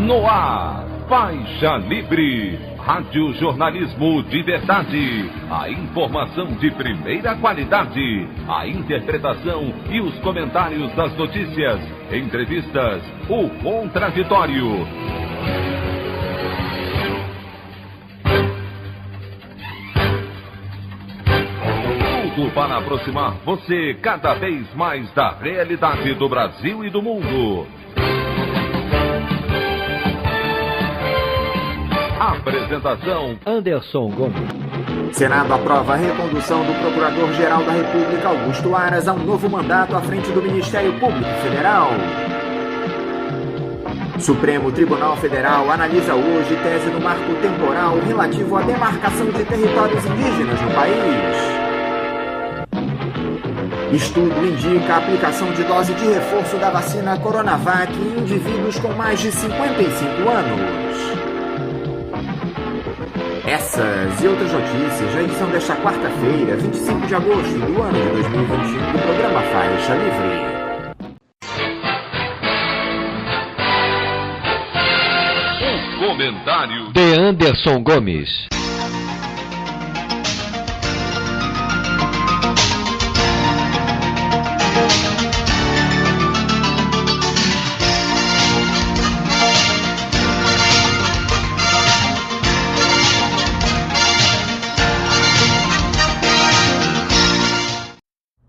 No ar, Faixa Livre, rádio jornalismo de verdade, a informação de primeira qualidade, a interpretação e os comentários das notícias, entrevistas, o contraditório. Tudo para aproximar você cada vez mais da realidade do Brasil e do mundo. Apresentação: Anderson Gomes. Senado aprova a recondução do Procurador-Geral da República, Augusto Aras, a um novo mandato à frente do Ministério Público Federal. Supremo Tribunal Federal analisa hoje tese no marco temporal relativo à demarcação de territórios indígenas no país. Estudo indica a aplicação de dose de reforço da vacina Coronavac em indivíduos com mais de 55 anos. Essas e outras notícias na edição desta quarta-feira, 25 de agosto do ano de 2021, do programa Faixa Livre. O comentário de Anderson Gomes.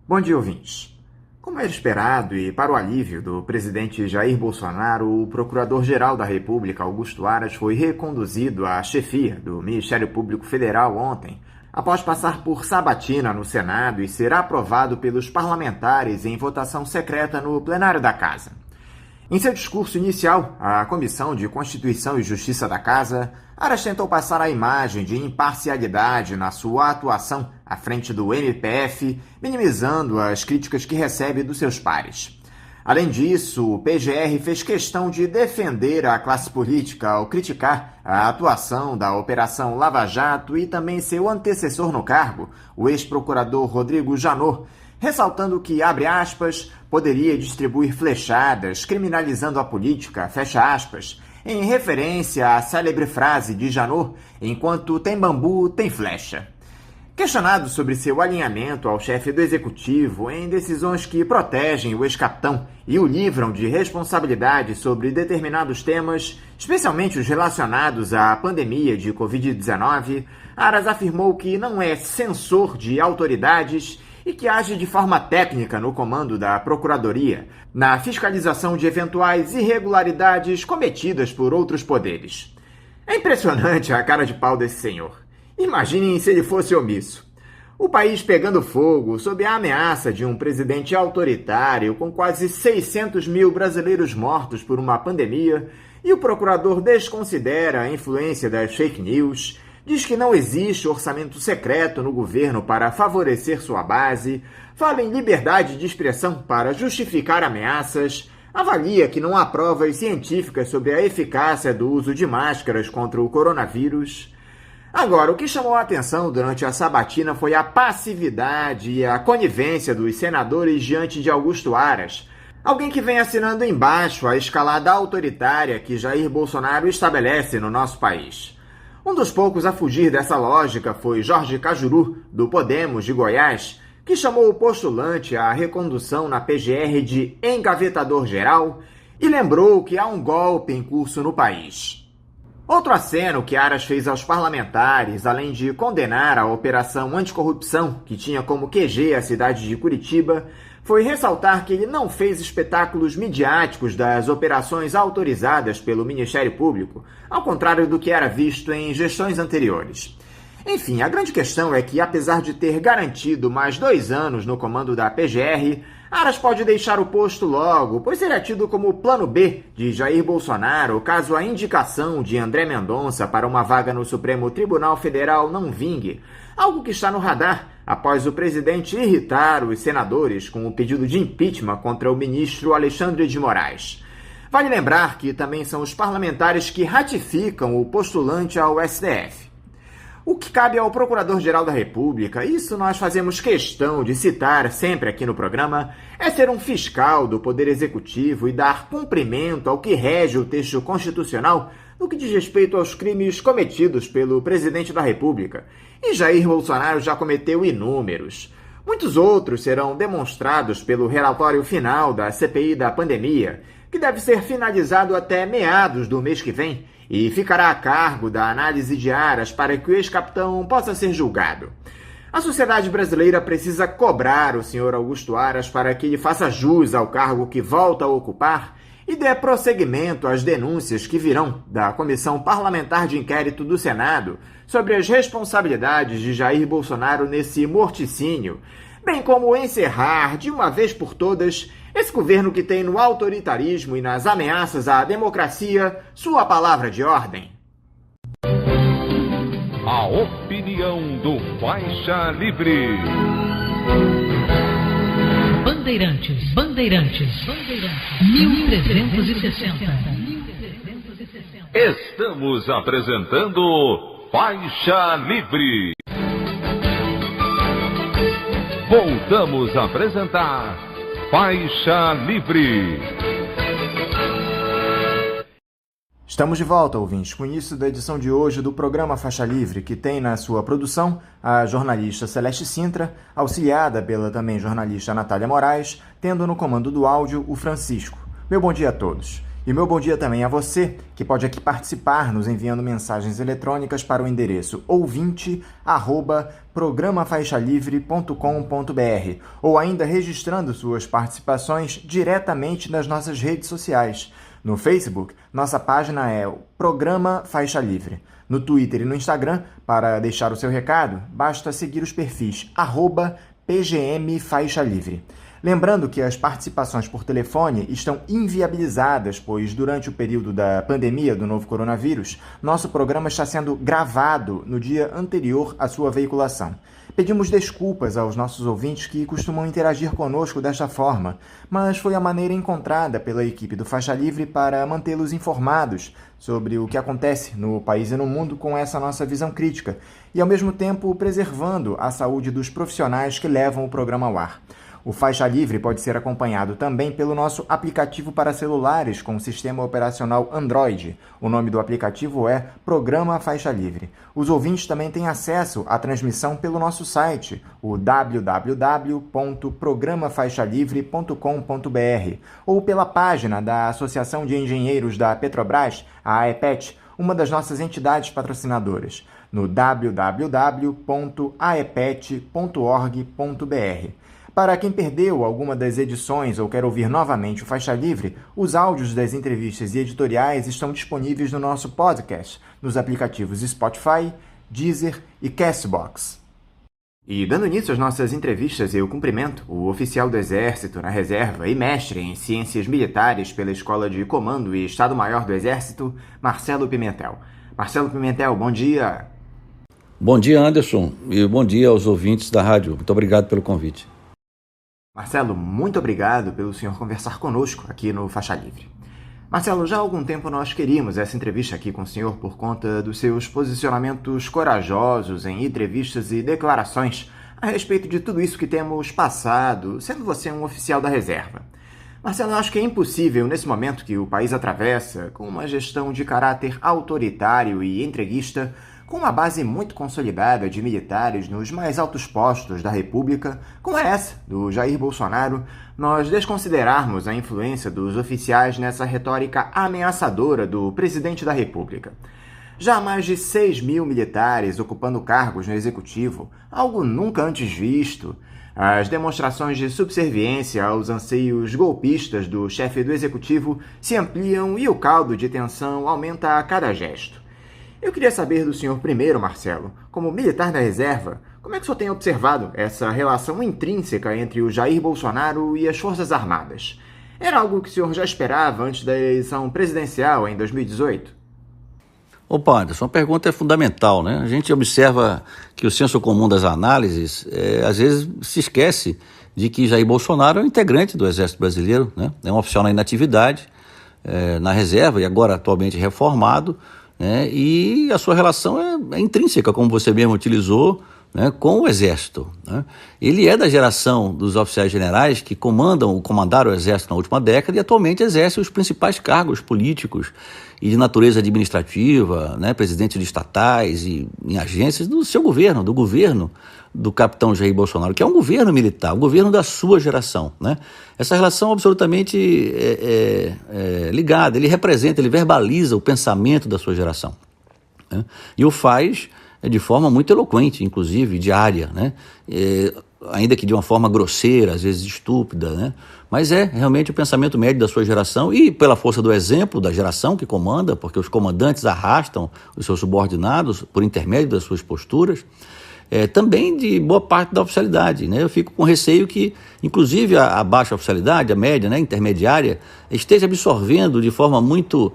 Bom dia, ouvintes. Como era esperado e para o alívio do presidente Jair Bolsonaro, o Procurador-Geral da República, Augusto Aras, foi reconduzido à chefia do Ministério Público Federal ontem, após passar por sabatina no Senado e ser aprovado pelos parlamentares em votação secreta no plenário da Casa. Em seu discurso inicial à Comissão de Constituição e Justiça da Casa, Aras tentou passar a imagem de imparcialidade na sua atuação à frente do MPF, minimizando as críticas que recebe dos seus pares. Além disso, o PGR fez questão de defender a classe política ao criticar a atuação da Operação Lava Jato e também seu antecessor no cargo, o ex-procurador Rodrigo Janot, ressaltando que, abre aspas, poderia distribuir flechadas, criminalizando a política, fecha aspas, em referência à célebre frase de Janot, enquanto tem bambu, tem flecha. Questionado sobre seu alinhamento ao chefe do Executivo em decisões que protegem o ex-capitão e o livram de responsabilidade sobre determinados temas, especialmente os relacionados à pandemia de Covid-19, Aras afirmou que não é censor de autoridades e que age de forma técnica no comando da Procuradoria, na fiscalização de eventuais irregularidades cometidas por outros poderes. É impressionante a cara de pau desse senhor. Imaginem se ele fosse omisso. O país pegando fogo sob a ameaça de um presidente autoritário com quase 600 mil brasileiros mortos por uma pandemia, e o procurador desconsidera a influência das fake news, diz que não existe orçamento secreto no governo para favorecer sua base, fala em liberdade de expressão para justificar ameaças, avalia que não há provas científicas sobre a eficácia do uso de máscaras contra o coronavírus. Agora, o que chamou a atenção durante a sabatina foi a passividade e a conivência dos senadores diante de Augusto Aras, alguém que vem assinando embaixo a escalada autoritária que Jair Bolsonaro estabelece no nosso país. Um dos poucos a fugir dessa lógica foi Jorge Cajuru, do Podemos de Goiás, que chamou o postulante à recondução na PGR de engavetador-geral e lembrou que há um golpe em curso no país. Outro aceno que Aras fez aos parlamentares, além de condenar a operação anticorrupção, que tinha como QG a cidade de Curitiba, foi ressaltar que ele não fez espetáculos midiáticos das operações autorizadas pelo Ministério Público, ao contrário do que era visto em gestões anteriores. Enfim, a grande questão é que, apesar de ter garantido mais 2 anos no comando da PGR, Aras pode deixar o posto logo, pois será tido como plano B de Jair Bolsonaro caso a indicação de André Mendonça para uma vaga no Supremo Tribunal Federal não vingue, algo que está no radar após o presidente irritar os senadores com o pedido de impeachment contra o ministro Alexandre de Moraes. Vale lembrar que também são os parlamentares que ratificam o postulante ao STF. O que cabe ao Procurador-Geral da República, isso nós fazemos questão de citar sempre aqui no programa, é ser um fiscal do Poder Executivo e dar cumprimento ao que rege o texto constitucional no que diz respeito aos crimes cometidos pelo Presidente da República. E Jair Bolsonaro já cometeu inúmeros. Muitos outros serão demonstrados pelo relatório final da CPI da pandemia, que deve ser finalizado até meados do mês que vem, e ficará a cargo da análise de Aras para que o ex-capitão possa ser julgado. A sociedade brasileira precisa cobrar o senhor Augusto Aras para que ele faça jus ao cargo que volta a ocupar e dê prosseguimento às denúncias que virão da Comissão Parlamentar de Inquérito do Senado sobre as responsabilidades de Jair Bolsonaro nesse morticínio, bem como encerrar, de uma vez por todas, esse governo que tem no autoritarismo e nas ameaças à democracia sua palavra de ordem. A opinião do Faixa Livre. Bandeirantes, 1360. Estamos apresentando Faixa Livre. Voltamos a apresentar Faixa Livre. Estamos de volta, ouvintes, com o início da edição de hoje do programa Faixa Livre, que tem na sua produção a jornalista Celeste Sintra, auxiliada pela também jornalista Natália Moraes, tendo no comando do áudio o Francisco. Meu bom dia a todos. E meu bom dia também a você, que pode aqui participar nos enviando mensagens eletrônicas para o endereço ouvinte@programafaixalivre.com.br ou ainda registrando suas participações diretamente nas nossas redes sociais. No Facebook, nossa página é o Programa Faixa Livre. No Twitter e no Instagram, para deixar o seu recado, basta seguir os perfis @PGMFaixaLivre. Lembrando que as participações por telefone estão inviabilizadas, pois durante o período da pandemia do novo coronavírus, nosso programa está sendo gravado no dia anterior à sua veiculação. Pedimos desculpas aos nossos ouvintes que costumam interagir conosco desta forma, mas foi a maneira encontrada pela equipe do Faixa Livre para mantê-los informados sobre o que acontece no país e no mundo com essa nossa visão crítica e, ao mesmo tempo, preservando a saúde dos profissionais que levam o programa ao ar. O Faixa Livre pode ser acompanhado também pelo nosso aplicativo para celulares com sistema operacional Android. O nome do aplicativo é Programa Faixa Livre. Os ouvintes também têm acesso à transmissão pelo nosso site, o www.programafaixalivre.com.br, ou pela página da Associação de Engenheiros da Petrobras, a AEPET, uma das nossas entidades patrocinadoras, no www.aepet.org.br. Para quem perdeu alguma das edições ou quer ouvir novamente o Faixa Livre, os áudios das entrevistas e editoriais estão disponíveis no nosso podcast, nos aplicativos Spotify, Deezer e Castbox. E dando início às nossas entrevistas, eu cumprimento o oficial do Exército na reserva e mestre em Ciências Militares pela Escola de Comando e Estado-Maior do Exército, Marcelo Pimentel. Marcelo Pimentel, bom dia. Bom dia, Anderson, e bom dia aos ouvintes da rádio. Muito obrigado pelo convite. Marcelo, muito obrigado pelo senhor conversar conosco aqui no Faixa Livre. Marcelo, já há algum tempo nós queríamos essa entrevista aqui com o senhor por conta dos seus posicionamentos corajosos em entrevistas e declarações a respeito de tudo isso que temos passado, sendo você um oficial da reserva. Marcelo, eu acho que é impossível, nesse momento que o país atravessa, com uma gestão de caráter autoritário e entreguista, com uma base muito consolidada de militares nos mais altos postos da República, como é essa do Jair Bolsonaro, nós desconsiderarmos a influência dos oficiais nessa retórica ameaçadora do presidente da República. Já há mais de 6 mil militares ocupando cargos no Executivo, algo nunca antes visto. As demonstrações de subserviência aos anseios golpistas do chefe do Executivo se ampliam e o caldo de tensão aumenta a cada gesto. Eu queria saber do senhor primeiro, Marcelo, como militar da reserva, como é que o senhor tem observado essa relação intrínseca entre o Jair Bolsonaro e as Forças Armadas? Era algo que o senhor já esperava antes da eleição presidencial em 2018? Opa, Anderson, a pergunta é fundamental, né? A gente observa que o senso comum das análises, às vezes se esquece de que Jair Bolsonaro é um integrante do Exército Brasileiro, né? É um oficial na inatividade, na reserva e agora atualmente reformado, né? E a sua relação é intrínseca, como você mesmo utilizou, né, com o Exército, né? Ele é da geração dos oficiais generais que comandaram o Exército na última década e atualmente exercem os principais cargos políticos e de natureza administrativa, né, presidente de estatais e em agências do seu governo, do governo do capitão Jair Bolsonaro, que é um governo militar, um governo da sua geração, né? Essa relação absolutamente ligada, ele representa, ele verbaliza o pensamento da sua geração, né? E o faz de forma muito eloquente, inclusive diária, né? Ainda que de uma forma grosseira, às vezes estúpida, né? Mas é realmente o pensamento médio da sua geração e pela força do exemplo da geração que comanda, porque os comandantes arrastam os seus subordinados por intermédio das suas posturas, também de boa parte da oficialidade, né? Eu fico com receio que, inclusive, a baixa oficialidade, a média, né, intermediária, esteja absorvendo de forma muito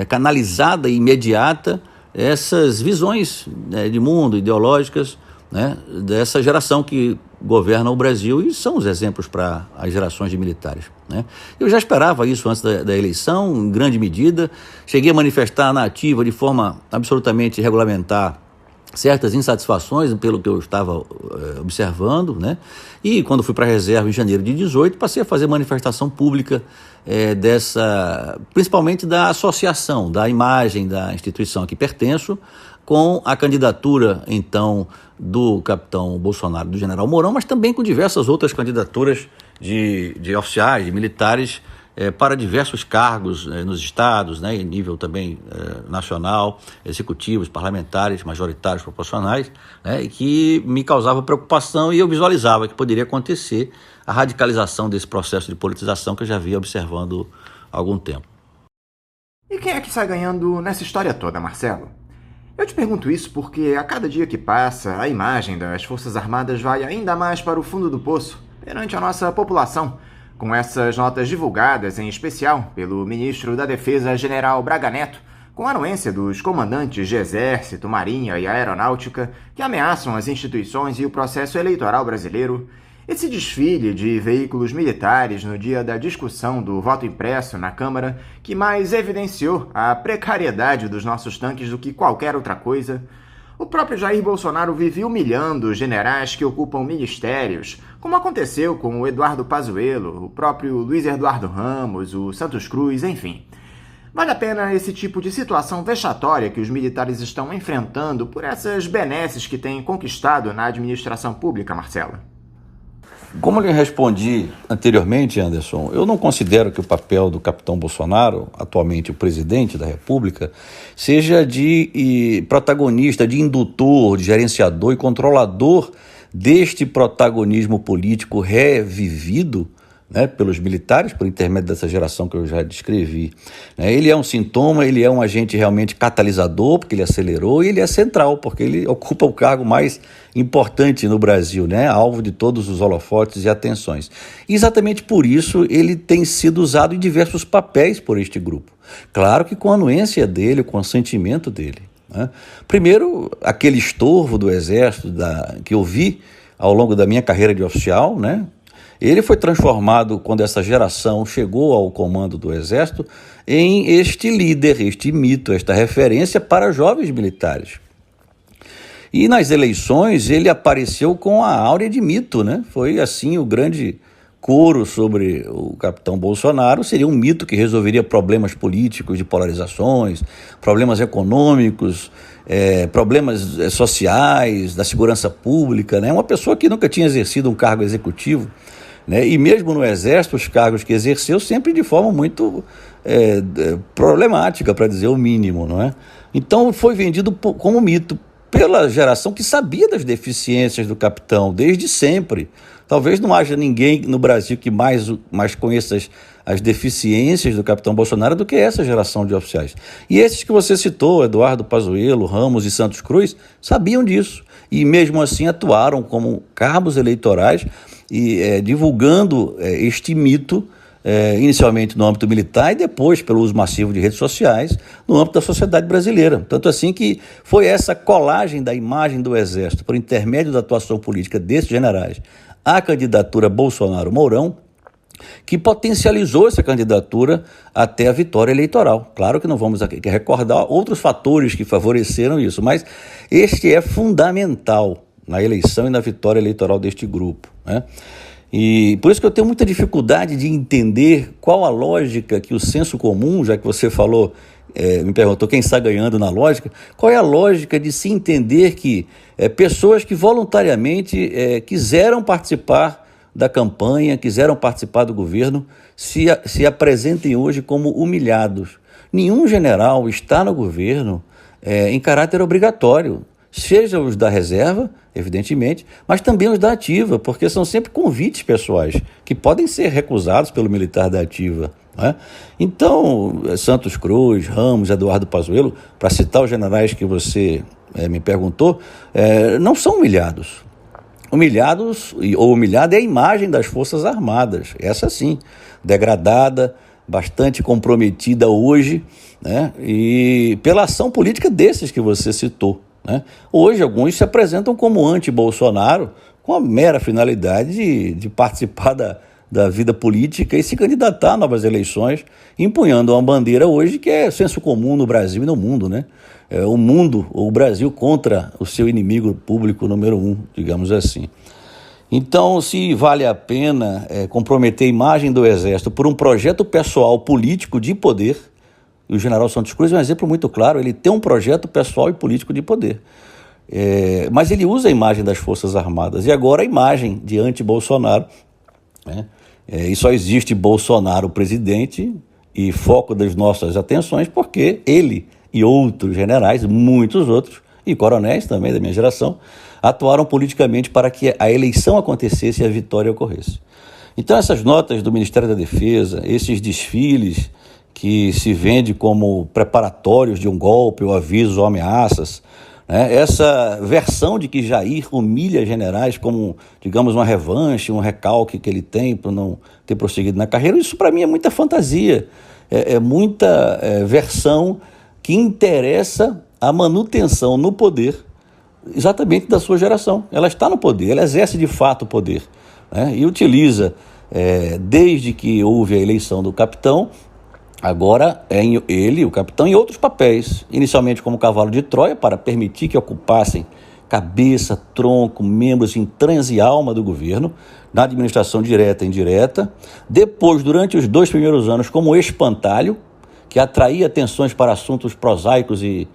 canalizada e imediata essas visões, né, de mundo, ideológicas, né, dessa geração que governa o Brasil e são os exemplos para as gerações de militares, né? Eu já esperava isso antes da eleição, em grande medida. Cheguei a manifestar na ativa de forma absolutamente regulamentar certas insatisfações pelo que eu estava observando, né? E quando fui para a reserva em janeiro de 2018, passei a fazer manifestação pública principalmente da associação, da imagem da instituição a que pertenço, com a candidatura, então, do capitão Bolsonaro, do general Mourão, mas também com diversas outras candidaturas de oficiais, de militares, para diversos cargos nos estados, né, em nível também nacional, executivos, parlamentares, majoritários, proporcionais, né, e que me causava preocupação e eu visualizava que poderia acontecer a radicalização desse processo de politização que eu já vinha observando há algum tempo. E quem é que sai ganhando nessa história toda, Marcelo? Eu te pergunto isso porque a cada dia que passa, a imagem das Forças Armadas vai ainda mais para o fundo do poço perante a nossa população, com essas notas divulgadas, em especial pelo ministro da Defesa, General Braga Neto, com a anuência dos comandantes de Exército, Marinha e Aeronáutica que ameaçam as instituições e o processo eleitoral brasileiro. Esse desfile de veículos militares no dia da discussão do voto impresso na Câmara, que mais evidenciou a precariedade dos nossos tanques do que qualquer outra coisa. O próprio Jair Bolsonaro vive humilhando generais que ocupam ministérios, como aconteceu com o Eduardo Pazuello, o próprio Luiz Eduardo Ramos, o Santos Cruz, enfim. Vale a pena esse tipo de situação vexatória que os militares estão enfrentando por essas benesses que têm conquistado na administração pública, Marcelo? Como eu respondi anteriormente, Anderson, eu não considero que o papel do capitão Bolsonaro, atualmente o presidente da República, seja de protagonista, de indutor, de gerenciador e controlador deste protagonismo político revivido, né, pelos militares, por intermédio dessa geração que eu já descrevi. Ele é um sintoma, ele é um agente realmente catalisador, porque ele acelerou, e ele é central, porque ele ocupa o cargo mais importante no Brasil, né, alvo de todos os holofotes e atenções. E exatamente por isso ele tem sido usado em diversos papéis por este grupo. Claro que com a anuência dele, com o consentimento dele, né? Primeiro, aquele estorvo do Exército que eu vi ao longo da minha carreira de oficial, né? Ele foi transformado, quando essa geração chegou ao comando do Exército, em este líder, este mito, esta referência para jovens militares. E nas eleições ele apareceu com a áurea de mito, né? Foi assim o grande coro sobre o capitão Bolsonaro, seria um mito que resolveria problemas políticos de polarizações, problemas econômicos, problemas sociais, da segurança pública, né? Uma pessoa que nunca tinha exercido um cargo executivo, né? E mesmo no Exército, os cargos que exerceu sempre de forma muito problemática, para dizer o mínimo, não é? Então foi vendido como mito pela geração que sabia das deficiências do capitão desde sempre. Talvez não haja ninguém no Brasil que mais conheça as deficiências do capitão Bolsonaro do que essa geração de oficiais. E esses que você citou, Eduardo Pazuello, Ramos e Santos Cruz, sabiam disso. E mesmo assim atuaram como cabos eleitorais e divulgando este mito, inicialmente no âmbito militar e depois pelo uso massivo de redes sociais no âmbito da sociedade brasileira. Tanto assim que foi essa colagem da imagem do Exército por intermédio da atuação política desses generais à candidatura Bolsonaro-Mourão que potencializou essa candidatura até a vitória eleitoral. Claro que não vamos aqui recordar outros fatores que favoreceram isso, mas este é fundamental na eleição e na vitória eleitoral deste grupo, né? E por isso que eu tenho muita dificuldade de entender qual a lógica que o senso comum, já que você falou, me perguntou quem está ganhando na lógica, qual é a lógica de se entender que pessoas que voluntariamente quiseram participar da campanha, quiseram participar do governo, se apresentem hoje como humilhados. Nenhum general está no governo em caráter obrigatório, seja os da reserva, evidentemente, mas também os da ativa, porque são sempre convites pessoais que podem ser recusados pelo militar da ativa, né? Então, Santos Cruz, Ramos, Eduardo Pazuello, para citar os generais que você me perguntou, não são humilhados. Humilhada é a imagem das Forças Armadas, essa sim, degradada, bastante comprometida hoje, né? E pela ação política desses que você citou, né? Hoje alguns se apresentam como anti-Bolsonaro com a mera finalidade de participar da vida política e se candidatar a novas eleições, empunhando uma bandeira hoje que é senso comum no Brasil e no mundo, né? O Brasil contra o seu inimigo público número 1, digamos assim. Então, se vale a pena comprometer a imagem do Exército por um projeto pessoal político de poder, e o general Santos Cruz é um exemplo muito claro, ele tem um projeto pessoal e político de poder. Mas ele usa a imagem das Forças Armadas, e agora a imagem de anti-Bolsonaro, né? E só existe Bolsonaro presidente e foco das nossas atenções porque ele e outros generais, muitos outros, e coronéis também da minha geração, atuaram politicamente para que a eleição acontecesse e a vitória ocorresse. Então essas notas do Ministério da Defesa, esses desfiles que se vende como preparatórios de um golpe ou avisos ou ameaças, né? Essa versão de que Jair humilha generais como, digamos, uma revanche, um recalque que ele tem por não ter prosseguido na carreira, isso para mim é muita fantasia, muita versão que interessa a manutenção no poder exatamente da sua geração. Ela está no poder, ela exerce de fato o poder, né? E utiliza, desde que houve a eleição do capitão, agora o capitão, em outros papéis, inicialmente como cavalo de Troia, para permitir que ocupassem cabeça, tronco, membros, entranhas e alma do governo, na administração direta e indireta. Depois, durante os 2 primeiros anos, como espantalho, que atraía atenções para assuntos prosaicos e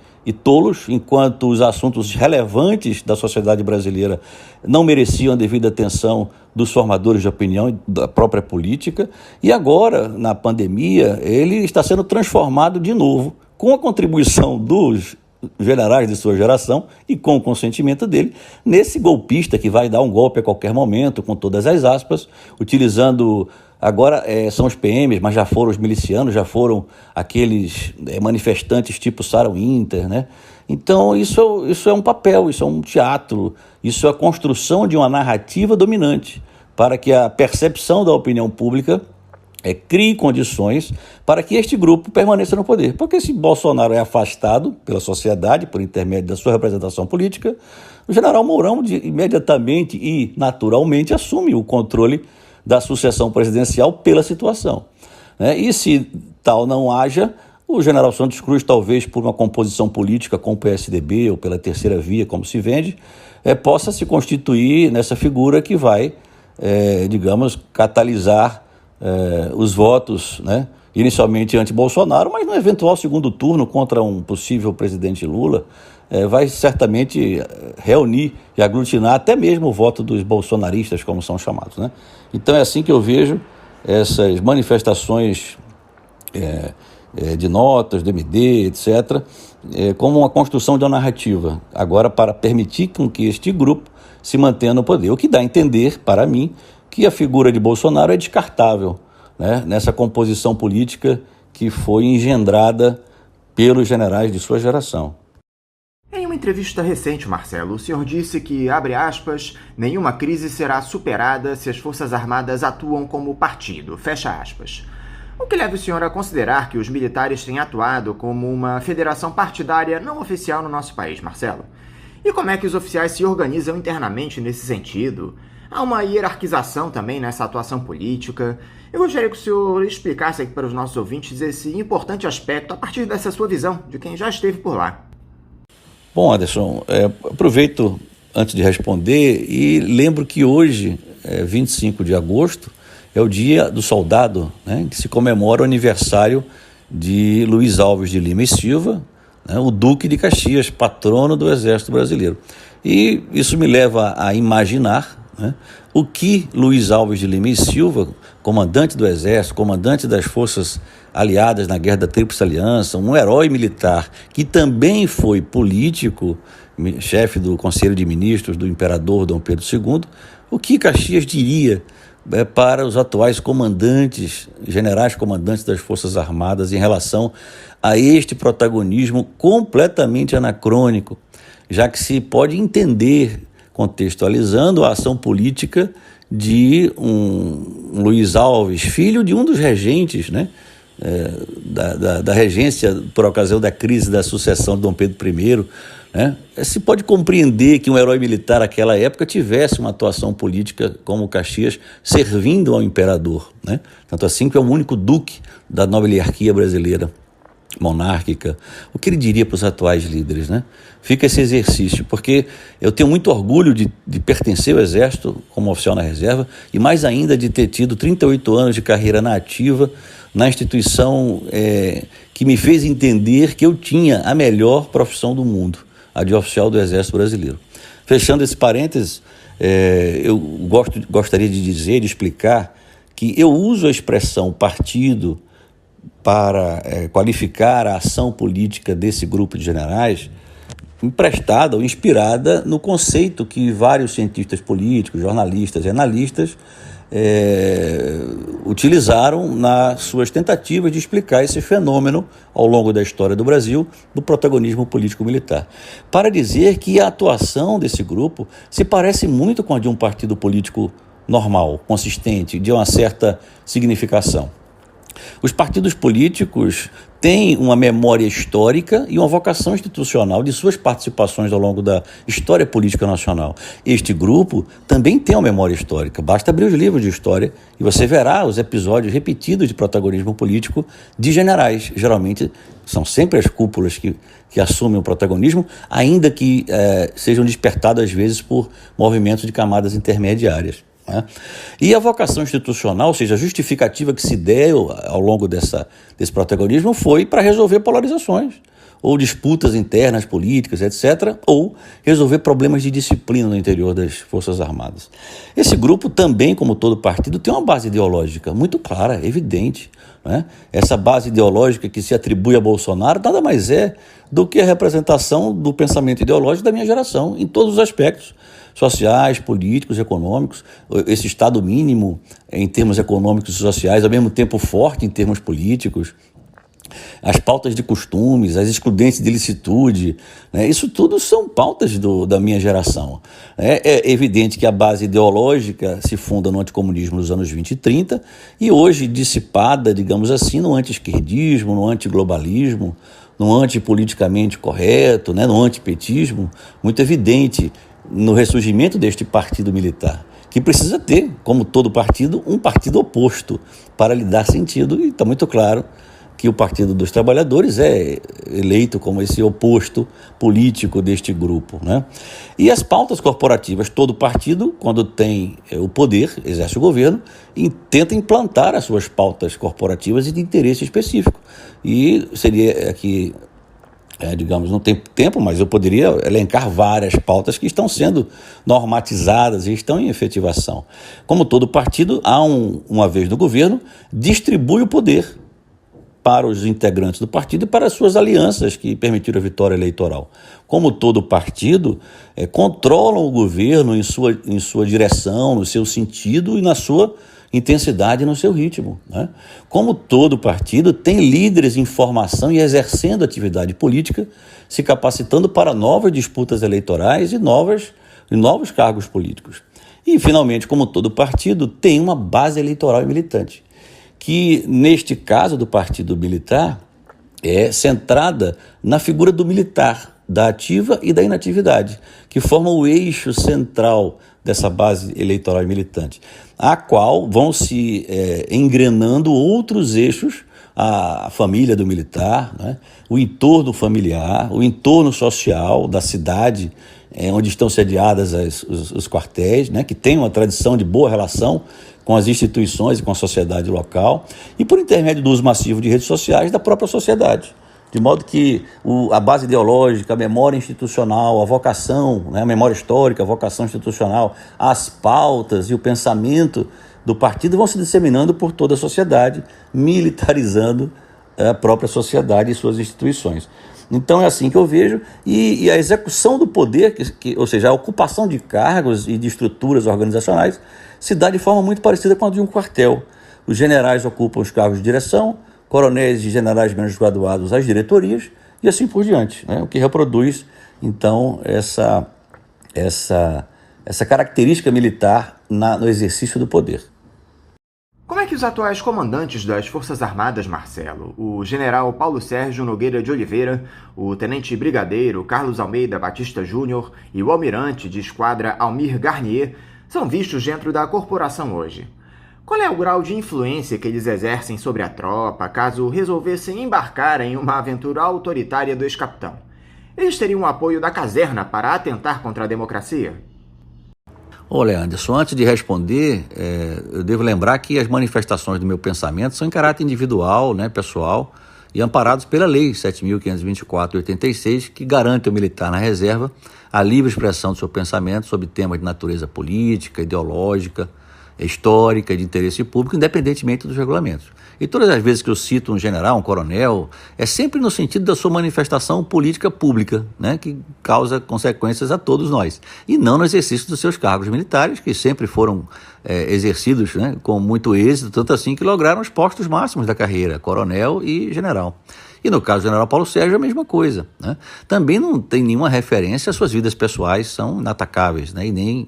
tolos, enquanto os assuntos relevantes da sociedade brasileira não mereciam a devida atenção dos formadores de opinião e da própria política. E agora, na pandemia, ele está sendo transformado de novo, com a contribuição dos generais de sua geração e com o consentimento dele, nesse golpista que vai dar um golpe a qualquer momento, com todas as aspas, utilizando... Agora são os PMs, mas já foram os milicianos, já foram aqueles manifestantes tipo Sarah Winter, né? Então isso é um papel, isso é um teatro, isso é a construção de uma narrativa dominante para que a percepção da opinião pública crie condições para que este grupo permaneça no poder. Porque se Bolsonaro é afastado pela sociedade por intermédio da sua representação política, o general Mourão imediatamente e naturalmente assume o controle da sucessão presidencial pela situação, né? E se tal não haja, o general Santos Cruz, talvez por uma composição política com o PSDB ou pela terceira via, como se vende, possa se constituir nessa figura que vai, digamos, catalisar os votos, né? Inicialmente anti-Bolsonaro, mas no eventual segundo turno contra um possível presidente Lula, vai certamente reunir e aglutinar até mesmo o voto dos bolsonaristas, como são chamados, né? Então é assim que eu vejo essas manifestações de notas, do MD, etc., como uma construção de uma narrativa, agora para permitir com que este grupo se mantenha no poder. O que dá a entender, para mim, que a figura de Bolsonaro é descartável, né, nessa composição política que foi engendrada pelos generais de sua geração. Em uma entrevista recente, Marcelo, o senhor disse que, abre aspas, nenhuma crise será superada se as Forças Armadas atuam como partido, fecha aspas. O que leva o senhor a considerar que os militares têm atuado como uma federação partidária não oficial no nosso país, Marcelo? E como é que os oficiais se organizam internamente nesse sentido? há uma hierarquização também nessa atuação política. Eu gostaria que o senhor explicasse aqui para os nossos ouvintes esse importante aspecto a partir dessa sua visão, de quem já esteve por lá. Bom, Anderson, aproveito antes de responder e lembro que hoje, 25 de agosto, é o Dia do Soldado, né, que se comemora o aniversário de Luiz Alves de Lima e Silva, né, o Duque de Caxias, patrono do Exército Brasileiro. E isso me leva a imaginar, né, o que Luiz Alves de Lima e Silva, comandante do Exército, comandante das Forças Aliadas na Guerra da Tríplice Aliança, um herói militar que também foi político, chefe do Conselho de Ministros do Imperador Dom Pedro II, o que Caxias diria para os atuais comandantes, generais comandantes das Forças Armadas em relação a este protagonismo completamente anacrônico, já que se pode entender, contextualizando, a ação política de um Luiz Alves, filho de um dos regentes, né, da regência por ocasião da crise da sucessão de Dom Pedro I, né? Se pode compreender que um herói militar naquela época tivesse uma atuação política como Caxias, servindo ao imperador, né? Tanto assim que é o único duque da nova hierarquia brasileira monárquica. O que ele diria para os atuais líderes, né? Fica esse exercício, porque eu tenho muito orgulho de pertencer ao Exército como oficial na reserva e mais ainda de ter tido 38 anos de carreira na ativa na instituição que me fez entender que eu tinha a melhor profissão do mundo, a de oficial do Exército Brasileiro. Fechando esse parênteses, eu gostaria de dizer, de explicar que eu uso a expressão partido para qualificar a ação política desse grupo de generais, emprestada ou inspirada no conceito que vários cientistas políticos, jornalistas e analistas utilizaram nas suas tentativas de explicar esse fenômeno ao longo da história do Brasil do protagonismo político-militar, para dizer que a atuação desse grupo se parece muito com a de um partido político normal, consistente, de uma certa significação. Os partidos políticos têm uma memória histórica e uma vocação institucional de suas participações ao longo da história política nacional. Este grupo também tem uma memória histórica. Basta abrir os livros de história e você verá os episódios repetidos de protagonismo político de generais. Geralmente são sempre as cúpulas que assumem o protagonismo, ainda que sejam despertados às vezes por movimentos de camadas intermediárias. E a vocação institucional, ou seja, a justificativa que se deu ao longo desse protagonismo foi para resolver polarizações, ou disputas internas políticas, etc., ou resolver problemas de disciplina no interior das Forças Armadas. Esse grupo também, como todo partido, tem uma base ideológica muito clara, evidente, né? Essa base ideológica que se atribui a Bolsonaro nada mais é do que a representação do pensamento ideológico da minha geração, em todos os aspectos, sociais, políticos, econômicos, esse Estado mínimo em termos econômicos e sociais, ao mesmo tempo forte em termos políticos, as pautas de costumes, as excludentes de licitude, né? Isso tudo são pautas da minha geração. É evidente que a base ideológica se funda no anticomunismo nos anos 20 e 30 e hoje dissipada, digamos assim, no anti-esquerdismo, no antiglobalismo, no antipoliticamente correto, né? No antipetismo, muito evidente no ressurgimento deste partido militar, que precisa ter, como todo partido, um partido oposto para lhe dar sentido, e está muito claro que o Partido dos Trabalhadores é eleito como esse oposto político deste grupo, né? E as pautas corporativas, todo partido, quando tem o poder, exerce o governo, e tenta implantar as suas pautas corporativas e de interesse específico. E seria aqui... digamos, não tem tempo, mas eu poderia elencar várias pautas que estão sendo normatizadas e estão em efetivação. Como todo partido, uma vez no governo, distribui o poder para os integrantes do partido e para as suas alianças que permitiram a vitória eleitoral. Como todo partido, controlam o governo em sua direção, no seu sentido e na sua intensidade, no seu ritmo, né? Como todo partido, tem líderes em formação e exercendo atividade política, se capacitando para novas disputas eleitorais e novos cargos políticos. E, finalmente, como todo partido, tem uma base eleitoral e militante, que, neste caso do partido militar, é centrada na figura do militar, da ativa e da inatividade, que formam o eixo central dessa base eleitoral e militante, a qual vão se engrenando outros eixos, a família do militar, né? O entorno familiar, o entorno social da cidade, onde estão sediadas os quartéis, né? Que tem uma tradição de boa relação com as instituições e com a sociedade local, e por intermédio do uso massivo de redes sociais da própria sociedade. De modo que a base ideológica, a memória institucional, a vocação, né, a memória histórica, a vocação institucional, as pautas e o pensamento do partido vão se disseminando por toda a sociedade, militarizando a própria sociedade e suas instituições. Então é assim que eu vejo, e a execução do poder, ou seja, a ocupação de cargos e de estruturas organizacionais, se dá de forma muito parecida com a de um quartel. Os generais ocupam os cargos de direção, coronéis e generais menos graduados as diretorias, e assim por diante, né? O que reproduz, então, essa característica militar no exercício do poder. Como é que os atuais comandantes das Forças Armadas, Marcelo, o general Paulo Sérgio Nogueira de Oliveira, o tenente brigadeiro Carlos Almeida Batista Júnior e o almirante de esquadra Almir Garnier, são vistos dentro da corporação hoje? Qual é o grau de influência que eles exercem sobre a tropa, caso resolvessem embarcar em uma aventura autoritária do ex-capitão? Eles teriam o apoio da caserna para atentar contra a democracia? Olha, Anderson, antes de responder, eu devo lembrar que as manifestações do meu pensamento são em caráter individual, né, pessoal, e amparados pela Lei 7.524 de 86, que garante ao militar na reserva a livre expressão do seu pensamento sobre temas de natureza política, ideológica, histórica, de interesse público, independentemente dos regulamentos. E todas as vezes que eu cito um general, um coronel, é sempre no sentido da sua manifestação política pública, né, que causa consequências a todos nós, e não no exercício dos seus cargos militares, que sempre foram exercidos, né, com muito êxito, tanto assim que lograram os postos máximos da carreira, coronel e general. E no caso do general Paulo Sérgio, a mesma coisa, né? Também não tem nenhuma referência, as suas vidas pessoais são inatacáveis, né, e nem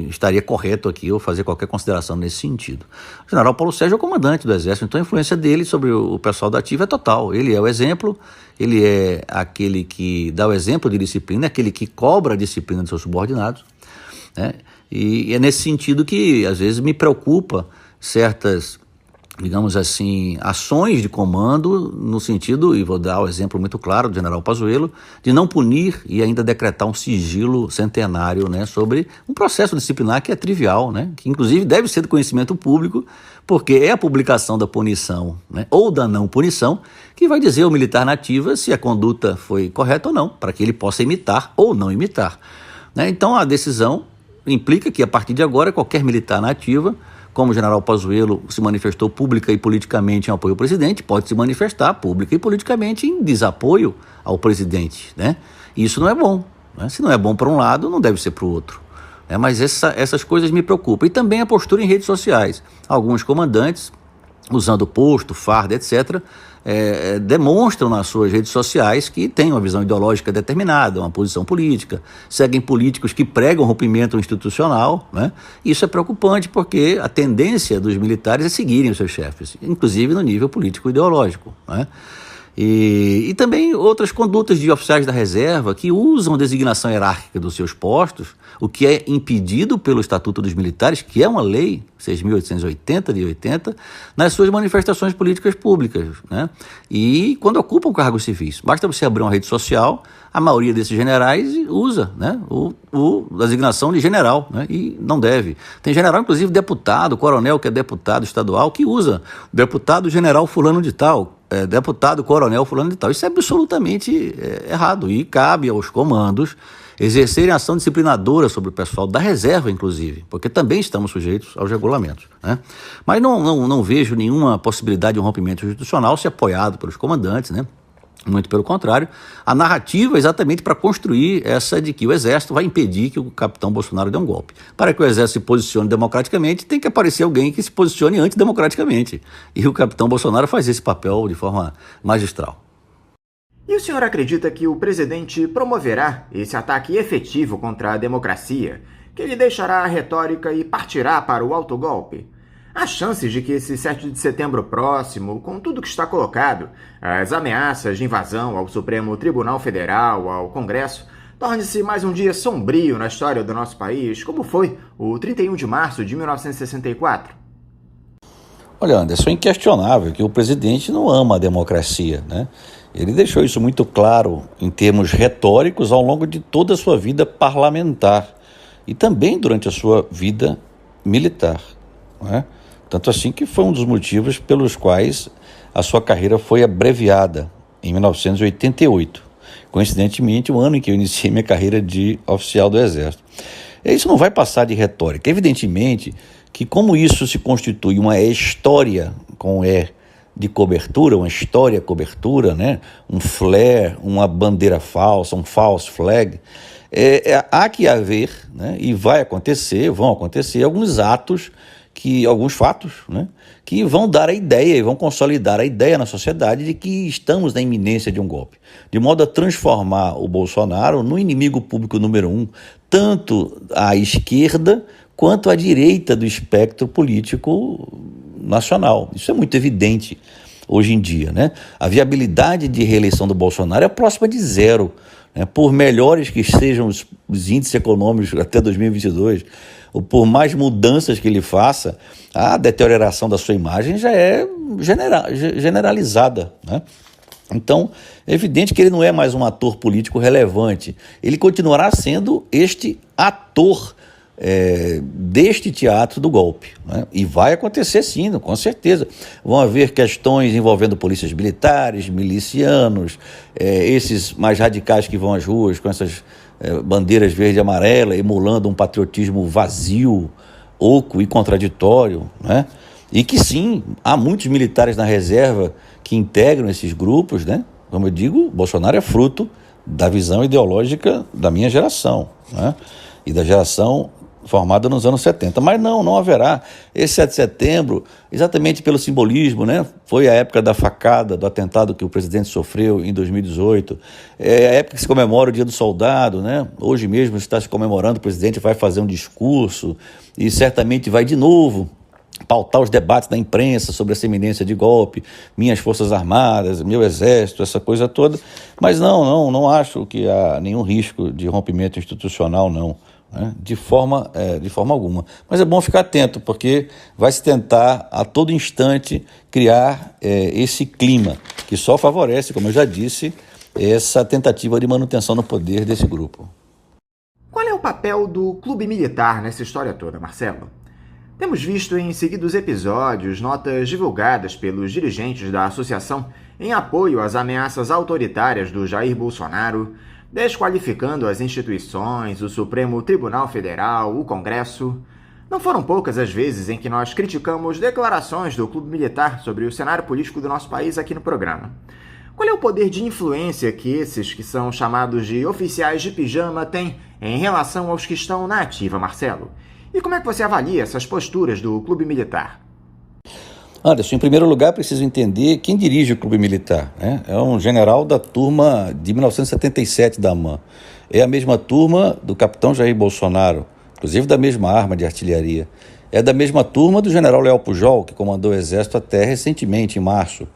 estaria correto aqui eu fazer qualquer consideração nesse sentido. O general Paulo Sérgio é o comandante do Exército, então a influência dele sobre o pessoal da ativa é total. Ele é o exemplo, ele é aquele que dá o exemplo de disciplina, aquele que cobra a disciplina dos seus subordinados, né? E é nesse sentido que às vezes me preocupa certas, digamos assim, ações de comando no sentido, e vou dar o exemplo muito claro do general Pazuello, de não punir e ainda decretar um sigilo centenário, né, sobre um processo disciplinar que é trivial, né, que inclusive deve ser do conhecimento público, porque é a publicação da punição, né, ou da não punição que vai dizer ao militar na ativa se a conduta foi correta ou não, para que ele possa imitar ou não imitar, né? Então a decisão implica que a partir de agora qualquer militar na ativa, como o general Pazuello se manifestou pública e politicamente em apoio ao presidente, pode se manifestar pública e politicamente em desapoio ao presidente, né? E isso não é bom, né? Se não é bom para um lado, não deve ser para o outro, né? Mas essas coisas me preocupam. E também a postura em redes sociais. Alguns comandantes, usando posto, farda, etc., demonstram nas suas redes sociais que têm uma visão ideológica determinada, uma posição política, seguem políticos que pregam rompimento institucional, né? Isso é preocupante porque a tendência dos militares é seguirem os seus chefes, inclusive no nível político-ideológico, né? E também outras condutas de oficiais da reserva que usam a designação hierárquica dos seus postos, o que é impedido pelo Estatuto dos Militares, que é uma lei 6.880 de 80, nas suas manifestações políticas públicas, né? E quando ocupam cargos civis. Basta você abrir uma rede social, a maioria desses generais usa, né, a designação de general, né, e não deve. Tem general, inclusive deputado, coronel que é deputado estadual, que usa deputado general fulano de tal, deputado coronel fulano de tal. Isso é absolutamente errado e cabe aos comandos exercerem ação disciplinadora sobre o pessoal da reserva, inclusive, porque também estamos sujeitos aos regulamentos, né? Mas não vejo nenhuma possibilidade de um rompimento institucional se apoiado pelos comandantes, né? Muito pelo contrário, a narrativa é exatamente para construir essa de que o Exército vai impedir que o capitão Bolsonaro dê um golpe. Para que o Exército se posicione democraticamente, tem que aparecer alguém que se posicione antidemocraticamente. E o capitão Bolsonaro faz esse papel de forma magistral. E o senhor acredita que o presidente promoverá esse ataque efetivo contra a democracia, que ele deixará a retórica e partirá para o autogolpe? Há chances de que esse 7 de setembro próximo, com tudo que está colocado, as ameaças de invasão ao Supremo Tribunal Federal, ao Congresso, torne-se mais um dia sombrio na história do nosso país, como foi o 31 de março de 1964. Olha, Anderson, é inquestionável que o presidente não ama a democracia, né? Ele deixou isso muito claro em termos retóricos ao longo de toda a sua vida parlamentar e também durante a sua vida militar, né? Tanto assim que foi um dos motivos pelos quais a sua carreira foi abreviada em 1988, coincidentemente o ano em que eu iniciei minha carreira de oficial do Exército. Isso não vai passar de retórica. Evidentemente que como isso se constitui uma história com de cobertura, uma história cobertura, né? Um flare, uma bandeira falsa, um false flag, há que haver, né? E vão acontecer alguns alguns fatos, né? Que vão dar a ideia e vão consolidar a ideia na sociedade de que estamos na iminência de um golpe, de modo a transformar o Bolsonaro no inimigo público número 1, tanto à esquerda quanto à direita do espectro político nacional. Isso é muito evidente hoje em dia, né? A viabilidade de reeleição do Bolsonaro é próxima de zero, né? Por melhores que sejam os índices econômicos até 2022, ou por mais mudanças que ele faça, a deterioração da sua imagem já é generalizada, né? Então, é evidente que ele não é mais um ator político relevante. Ele continuará sendo este ator deste teatro do golpe, né? E vai acontecer sim, com certeza. Vão haver questões envolvendo polícias militares, milicianos, esses mais radicais que vão às ruas com essas bandeiras verde e amarela, emulando um patriotismo vazio, oco e contraditório, né? E que sim, há muitos militares na reserva que integram esses grupos, né? Como eu digo, Bolsonaro é fruto da visão ideológica da minha geração, né? E da geração formada nos anos 70, mas não haverá. Esse 7 de setembro, exatamente pelo simbolismo, né? Foi a época da facada, do atentado que o presidente sofreu em 2018, é a época que se comemora o Dia do Soldado, né? Hoje mesmo está se comemorando, o presidente vai fazer um discurso e certamente vai de novo pautar os debates da imprensa sobre essa iminência de golpe, minhas forças armadas, meu exército, essa coisa toda, mas não acho que há nenhum risco de rompimento institucional, não. De forma alguma. Mas é bom ficar atento, porque vai se tentar a todo instante criar esse clima que só favorece, como eu já disse, essa tentativa de manutenção no poder desse grupo. Qual é o papel do clube militar nessa história toda, Marcelo? Temos visto em seguidos episódios notas divulgadas pelos dirigentes da associação em apoio às ameaças autoritárias do Jair Bolsonaro, desqualificando as instituições, o Supremo Tribunal Federal, o Congresso. Não foram poucas as vezes em que nós criticamos declarações do Clube Militar sobre o cenário político do nosso país aqui no programa. Qual é o poder de influência que esses que são chamados de oficiais de pijama têm em relação aos que estão na ativa, Marcelo? E como é que você avalia essas posturas do Clube Militar? Anderson, em primeiro lugar, preciso entender quem dirige o Clube Militar, né? É um general da turma de 1977 da AMAN. É a mesma turma do capitão Jair Bolsonaro, inclusive da mesma arma de artilharia. É da mesma turma do general Leal Pujol, que comandou o Exército até recentemente, em março,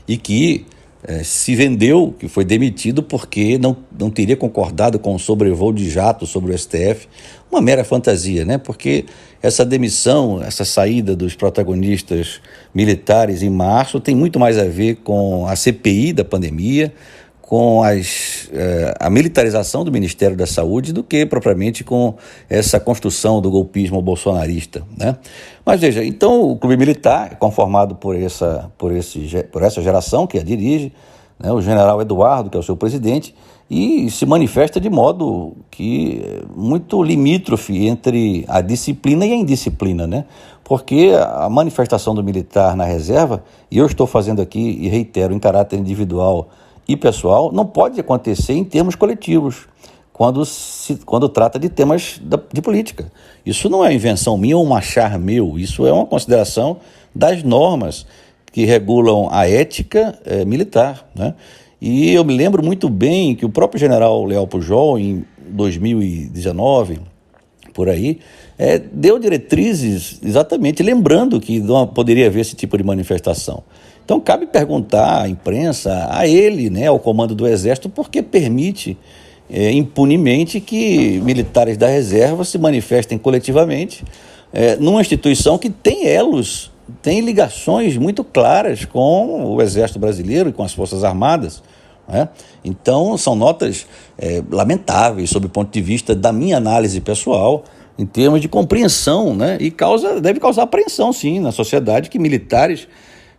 e que se vendeu, que foi demitido porque não teria concordado com o sobrevoo de jato sobre o STF. Uma mera fantasia, né? Porque essa demissão, essa saída dos protagonistas militares em março tem muito mais a ver com a CPI da pandemia, com a militarização do Ministério da Saúde do que propriamente com essa construção do golpismo bolsonarista, né? Mas veja, então o Clube Militar é conformado por essa geração que a dirige, né? O general Eduardo, que é o seu presidente, e se manifesta de modo que muito limítrofe entre a disciplina e a indisciplina, né? Porque a manifestação do militar na reserva, e eu estou fazendo aqui e reitero em caráter individual e pessoal, não pode acontecer em termos coletivos, quando trata de temas de política. Isso não é invenção minha ou um achar meu, isso é uma consideração das normas que regulam a ética militar, né? E eu me lembro muito bem que o próprio general Leal Pujol, em 2019, por aí, deu diretrizes exatamente lembrando que não poderia haver esse tipo de manifestação. Então cabe perguntar à imprensa, a ele, né, ao comando do Exército, por que permite impunemente que militares da reserva se manifestem coletivamente numa instituição que tem elos, tem ligações muito claras com o Exército Brasileiro e com as Forças Armadas. Então, são notas lamentáveis sob o ponto de vista da minha análise pessoal, em termos de compreensão, e deve causar apreensão, sim, na sociedade, que militares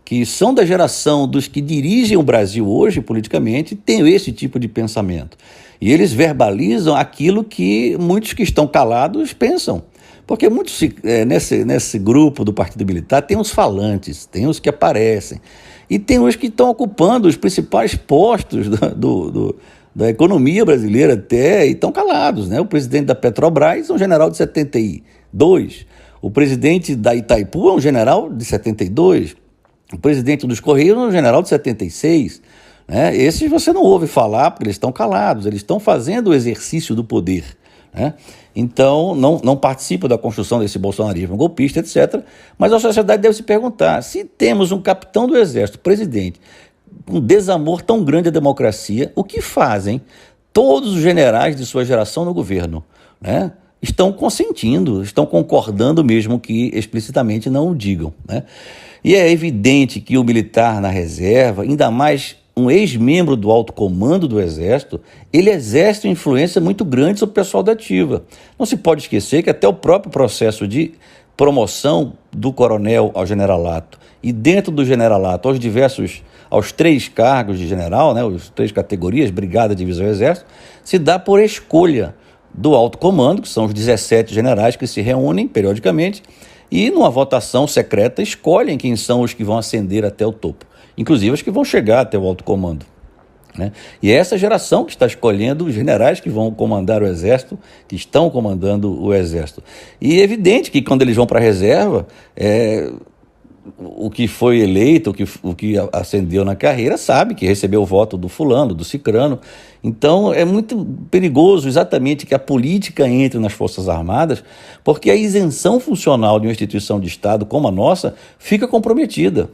que são da geração dos que dirigem o Brasil hoje politicamente têm esse tipo de pensamento. E eles verbalizam aquilo que muitos que estão calados pensam. Porque muitos nesse grupo do Partido Militar tem os falantes, tem os que aparecem, e tem os que estão ocupando os principais postos da economia brasileira até, e estão calados. O presidente da Petrobras é um general de 72, o presidente da Itaipu é um general de 72, o presidente dos Correios é um general de 76. Esses você não ouve falar porque eles estão calados, eles estão fazendo o exercício do poder. Então, não participa da construção desse bolsonarismo golpista, etc. Mas a sociedade deve se perguntar, se temos um capitão do Exército, presidente, um desamor tão grande à democracia, o que fazem todos os generais de sua geração no governo? Estão consentindo, estão concordando mesmo que explicitamente não o digam. E é evidente que o militar na reserva, ainda mais um ex-membro do alto comando do Exército, ele exerce uma influência muito grande sobre o pessoal da ativa. Não se pode esquecer que até o próprio processo de promoção do coronel ao generalato e dentro do generalato aos 3 cargos de general, as 3 categorias, brigada, divisão e exército, se dá por escolha do alto comando, que são os 17 generais que se reúnem periodicamente e numa votação secreta escolhem quem são os que vão ascender até o topo. Inclusive os que vão chegar até o alto comando. E é essa geração que está escolhendo os generais que vão comandar o Exército, que estão comandando o Exército. E é evidente que quando eles vão para a reserva, o que foi eleito, o que ascendeu na carreira, sabe que recebeu o voto do fulano, do cicrano. Então é muito perigoso exatamente que a política entre nas Forças Armadas, porque a isenção funcional de uma instituição de Estado como a nossa fica comprometida.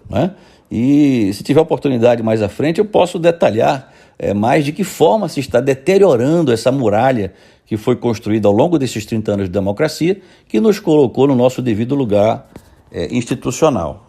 E se tiver oportunidade mais à frente, eu posso detalhar mais de que forma se está deteriorando essa muralha que foi construída ao longo desses 30 anos de democracia, que nos colocou no nosso devido lugar institucional.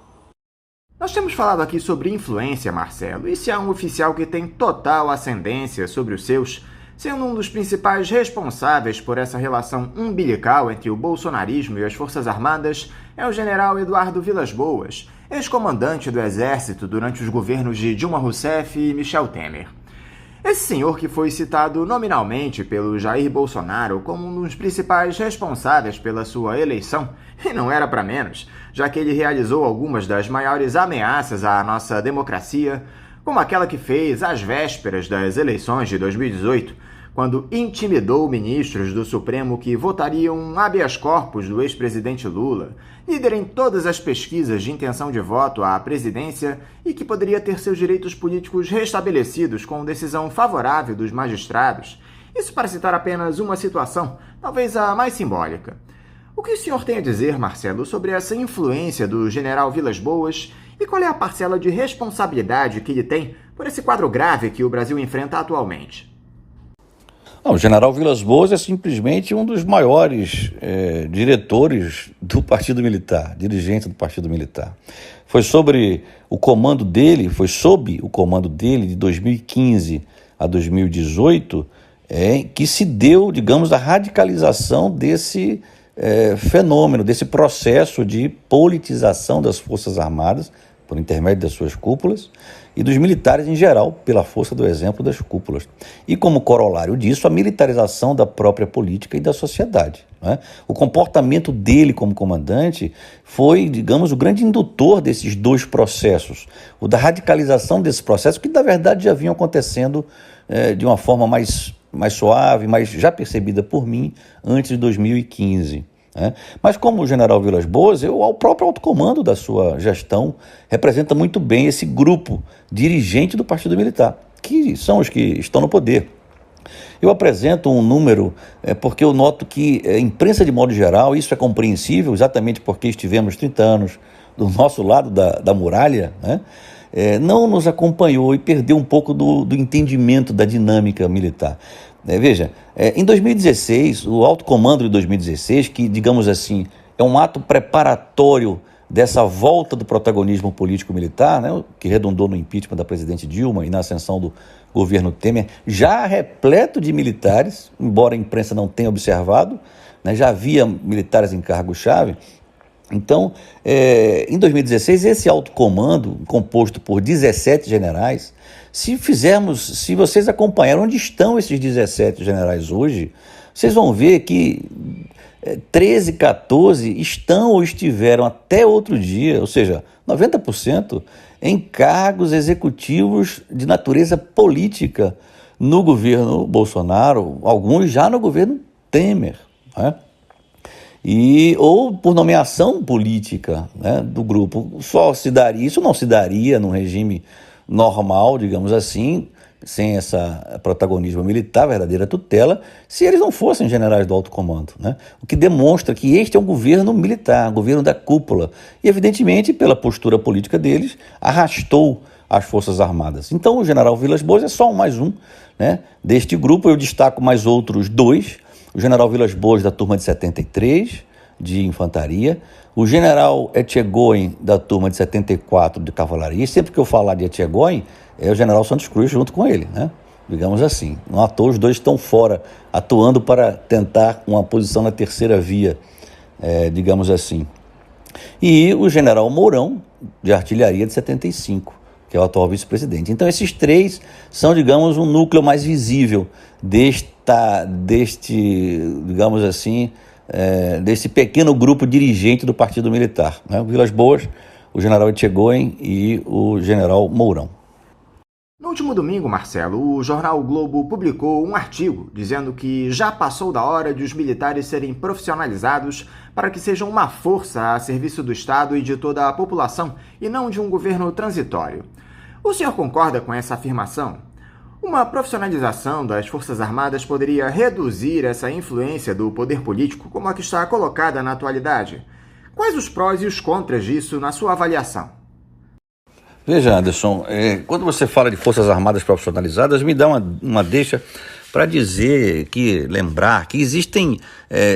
Nós temos falado aqui sobre influência, Marcelo, e se há um oficial que tem total ascendência sobre os seus, sendo um dos principais responsáveis por essa relação umbilical entre o bolsonarismo e as Forças Armadas, é o general Eduardo Vilas Boas, ex-comandante do Exército durante os governos de Dilma Rousseff e Michel Temer. Esse senhor que foi citado nominalmente pelo Jair Bolsonaro como um dos principais responsáveis pela sua eleição, e não era para menos, já que ele realizou algumas das maiores ameaças à nossa democracia, como aquela que fez às vésperas das eleições de 2018, quando intimidou ministros do Supremo que votariam um habeas corpus do ex-presidente Lula, líder em todas as pesquisas de intenção de voto à presidência e que poderia ter seus direitos políticos restabelecidos com decisão favorável dos magistrados. Isso para citar apenas uma situação, talvez a mais simbólica. O que o senhor tem a dizer, Marcelo, sobre essa influência do general Vilas Boas e qual é a parcela de responsabilidade que ele tem por esse quadro grave que o Brasil enfrenta atualmente? O general Vilas Boas é simplesmente um dos maiores diretores do Partido Militar, dirigente do Partido Militar. Foi sob o comando dele de 2015 a 2018 que se deu, digamos, a radicalização desse fenômeno, desse processo de politização das Forças Armadas, por intermédio das suas cúpulas, e dos militares em geral, pela força do exemplo das cúpulas. E como corolário disso, a militarização da própria política e da sociedade. O comportamento dele como comandante foi, digamos, o grande indutor desses 2 processos. O da radicalização desse processo, que na verdade já vinham acontecendo de uma forma mais suave, mas já percebida por mim antes de 2015. Mas como o general Vilas Boas, o próprio alto comando da sua gestão representa muito bem esse grupo dirigente do Partido Militar, que são os que estão no poder. Eu apresento um número porque eu noto que a imprensa de modo geral, isso é compreensível exatamente porque estivemos 30 anos do nosso lado da muralha, não nos acompanhou e perdeu um pouco do entendimento da dinâmica militar. Veja, em 2016, o alto comando de 2016, que, digamos assim, é um ato preparatório dessa volta do protagonismo político-militar, né, que redundou no impeachment da presidente Dilma e na ascensão do governo Temer, já repleto de militares, embora a imprensa não tenha observado, né, já havia militares em cargo-chave. Então, em 2016, esse alto comando, composto por 17 generais, se vocês acompanharam onde estão esses 17 generais hoje, vocês vão ver que 13, 14 estão ou estiveram até outro dia, ou seja, 90% em cargos executivos de natureza política no governo Bolsonaro, alguns já no governo Temer, né? Ou por nomeação política, né, do grupo. Isso não se daria num regime normal, digamos assim, sem esse protagonismo militar, verdadeira tutela, se eles não fossem generais do alto comando, né? O que demonstra que este é um governo militar, um governo da cúpula, e evidentemente, pela postura política deles, arrastou as Forças Armadas. Então o general Vilas Boas é só mais um, né, deste grupo. Eu destaco mais outros dois: o general Vilas Boas da turma de 73, de infantaria, o general Etchegoyen da turma de 74, de cavalaria. E sempre que eu falar de Etchegoyen, é o general Santos Cruz junto com ele, né? Digamos assim. Não à toa, os dois estão fora, atuando para tentar uma posição na terceira via, digamos assim. E o general Mourão, de artilharia, de 75, que é o atual vice-presidente. Então, esses três são, digamos, um núcleo mais visível deste, digamos assim, desse pequeno grupo dirigente do Partido Militar, né? O Vilas Boas, o general Etchegoyen e o general Mourão. No último domingo, Marcelo, o jornal o Globo publicou um artigo dizendo que já passou da hora de os militares serem profissionalizados para que sejam uma força a serviço do Estado e de toda a população, e não de um governo transitório. O senhor concorda com essa afirmação? Uma profissionalização das Forças Armadas poderia reduzir essa influência do poder político como a que está colocada na atualidade. Quais os prós e os contras disso na sua avaliação? Veja, Anderson, quando você fala de Forças Armadas profissionalizadas, me dá uma deixa para lembrar que existem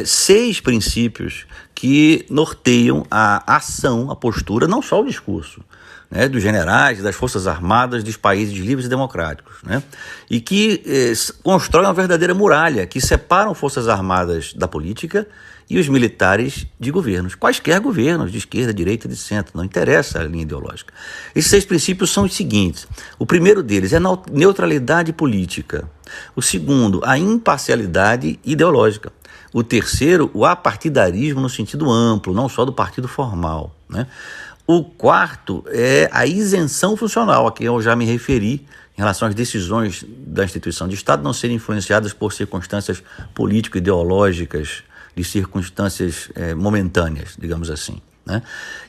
6 princípios que norteiam a ação, a postura, não só o discurso, né, dos generais, das Forças Armadas dos países livres e democráticos, né, e que constroem uma verdadeira muralha que separam Forças Armadas da política e os militares de governos, quaisquer governos, de esquerda, direita, de centro, não interessa a linha ideológica. Esses 6 princípios são os seguintes: o primeiro deles é a neutralidade política, o segundo, a imparcialidade ideológica, o terceiro, o apartidarismo no sentido amplo, não só do partido formal, né? O quarto é a isenção funcional, a que eu já me referi, em relação às decisões da instituição de Estado não serem influenciadas por circunstâncias político-ideológicas, de circunstâncias momentâneas, digamos assim, né?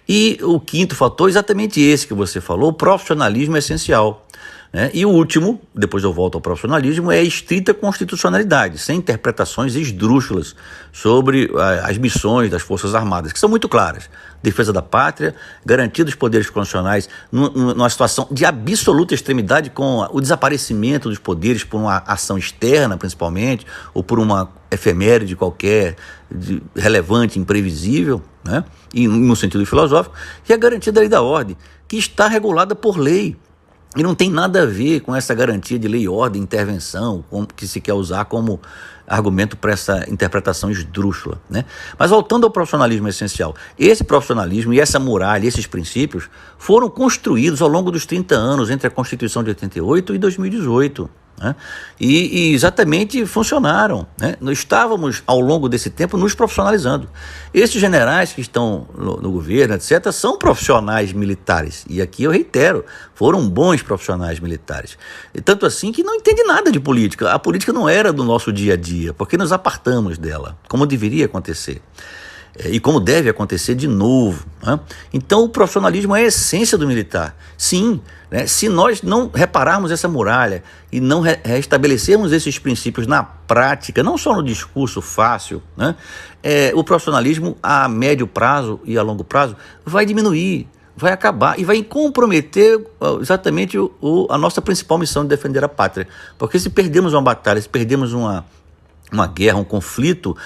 E o quinto fator é exatamente esse que você falou: o profissionalismo é essencial, né? E o último, depois eu volto ao profissionalismo, é a estrita constitucionalidade, sem interpretações esdrúxulas sobre as missões das Forças Armadas, que são muito claras: defesa da pátria, garantia dos poderes constitucionais numa situação de absoluta extremidade, com o desaparecimento dos poderes por uma ação externa, principalmente, ou por uma efeméride qualquer, relevante, imprevisível, né? E no sentido filosófico, e a garantia da lei da ordem, que está regulada por lei. E não tem nada a ver com essa garantia de lei, ordem, intervenção, que se quer usar como argumento para essa interpretação esdrúxula, né? Mas voltando ao profissionalismo essencial, esse profissionalismo e essa muralha, esses princípios, foram construídos ao longo dos 30 anos entre a Constituição de 88 e 2018. Né? E exatamente funcionaram, né? Nós estávamos, ao longo desse tempo, nos profissionalizando. Esses generais que estão no governo, etc., são profissionais militares, e aqui eu reitero, foram bons profissionais militares, e tanto assim que não entendem nada de política. A política não era do nosso dia a dia, porque nos apartamos dela, como deveria acontecer. E como deve acontecer de novo, né? Então o profissionalismo é a essência do militar. Sim, né? Se nós não repararmos essa muralha e não restabelecermos esses princípios na prática, não só no discurso fácil, né? O profissionalismo a médio prazo e a longo prazo vai diminuir. vai acabar e vai comprometer exatamente a nossa principal missão de defender a pátria. Porque se perdemos uma batalha, se perdemos uma guerra, um conflito,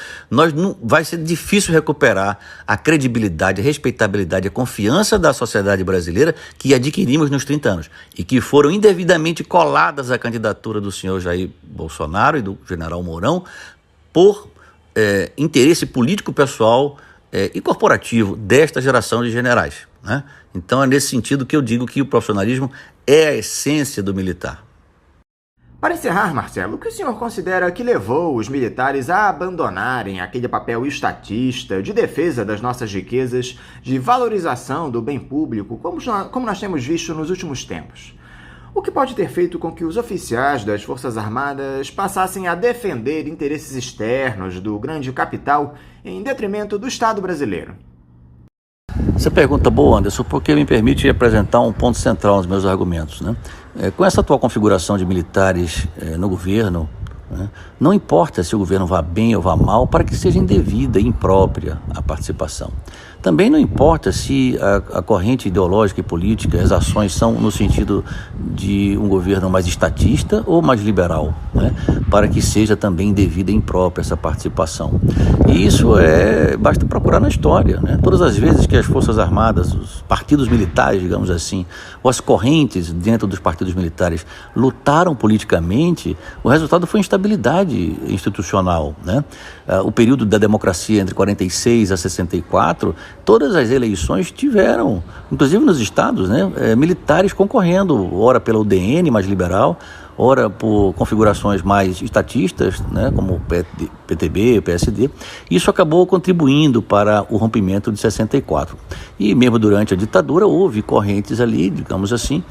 vai ser difícil recuperar a credibilidade, a respeitabilidade, a confiança da sociedade brasileira que adquirimos nos 30 anos e que foram indevidamente coladas à candidatura do senhor Jair Bolsonaro e do general Mourão por interesse político pessoal e corporativo desta geração de generais, né? Então é nesse sentido que eu digo que o profissionalismo é a essência do militar. Para encerrar, Marcelo, o que o senhor considera que levou os militares a abandonarem aquele papel estatista de defesa das nossas riquezas, de valorização do bem público, como nós temos visto nos últimos tempos? O que pode ter feito com que os oficiais das Forças Armadas passassem a defender interesses externos do grande capital em detrimento do Estado brasileiro? Essa pergunta é boa, Anderson, porque me permite apresentar um ponto central nos meus argumentos, né? Com essa atual configuração de militares no governo, né, não importa se o governo vá bem ou vá mal, para que seja indevida e imprópria a participação. Também não importa se a corrente ideológica e política, as ações são no sentido de um governo mais estatista ou mais liberal, né, para que seja também indevida e imprópria essa participação. E isso basta procurar na história, né? Todas as vezes que as Forças Armadas, os partidos militares, digamos assim, ou as correntes dentro dos partidos militares lutaram politicamente, o resultado foi instabilidade institucional, né? O período da democracia entre 46 a 64, todas as eleições tiveram, inclusive nos estados, né, militares concorrendo, ora pela UDN mais liberal, ora por configurações mais estatistas, né, como o PTB, o PSD. Isso acabou contribuindo para o rompimento de 64. E mesmo durante a ditadura houve correntes ali, digamos assim,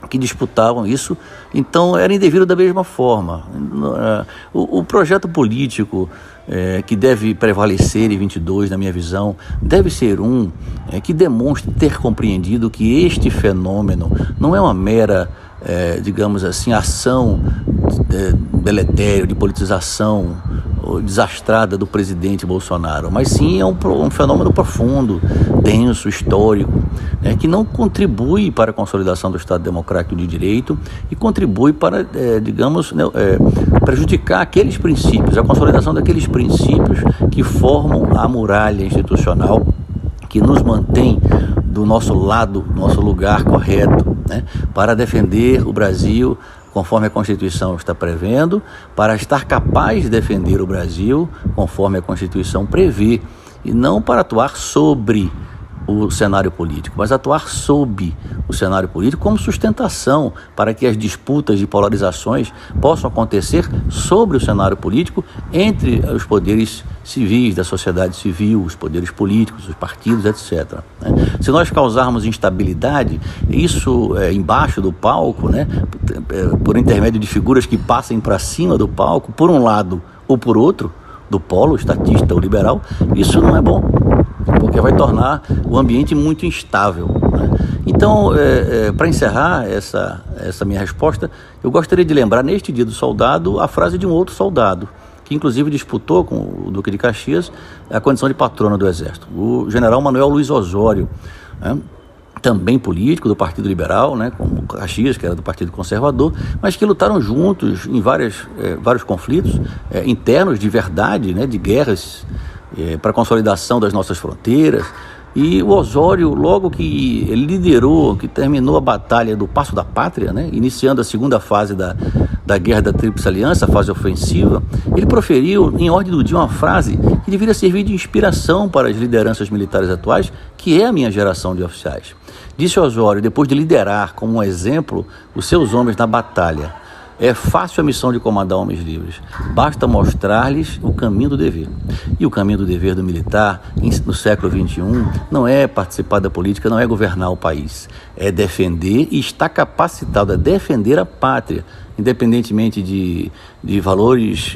que disputavam isso, então era indevido da mesma forma. O projeto político que deve prevalecer em 22, na minha visão, deve ser que demonstre ter compreendido que este fenômeno não é uma mera, digamos assim, ação deletério, de politização desastrada do presidente Bolsonaro, mas sim é um fenômeno profundo, denso, histórico, que não contribui para a consolidação do Estado Democrático de Direito e contribui para, digamos, prejudicar aqueles princípios, a consolidação daqueles princípios que formam a muralha institucional que nos mantém do nosso lado, nosso lugar correto, né, para defender o Brasil conforme a Constituição está prevendo, para estar capaz de defender o Brasil conforme a Constituição prevê, e não para atuar sobre o cenário político, mas atuar sob o cenário político como sustentação para que as disputas de polarizações possam acontecer sobre o cenário político entre os poderes civis da sociedade civil, os poderes políticos, os partidos, etc. Se nós causarmos instabilidade, isso embaixo do palco, né, por intermédio de figuras que passem para cima do palco, por um lado ou por outro, do polo estatista ou liberal, isso não é bom, porque vai tornar o ambiente muito instável, né? Então, para encerrar essa minha resposta, eu gostaria de lembrar, neste Dia do Soldado, a frase de um outro soldado, que inclusive disputou com o Duque de Caxias a condição de patrono do Exército, o general Manuel Luiz Osório, né? Também político do Partido Liberal, né, como Caxias, que era do Partido Conservador, mas que lutaram juntos em vários conflitos internos de verdade, né, de guerras para a consolidação das nossas fronteiras. E o Osório, logo que ele liderou, que terminou a batalha do Passo da Pátria, né, iniciando a segunda fase da Guerra da Tríplice Aliança, a fase ofensiva, ele proferiu em ordem do dia uma frase que deveria servir de inspiração para as lideranças militares atuais, que é a minha geração de oficiais. Disse Osório, depois de liderar como um exemplo os seus homens na batalha: é fácil a missão de comandar homens livres, basta mostrar-lhes o caminho do dever. E o caminho do dever do militar, no século XXI, não é participar da política, não é governar o país, é defender e estar capacitado a defender a pátria, independentemente de valores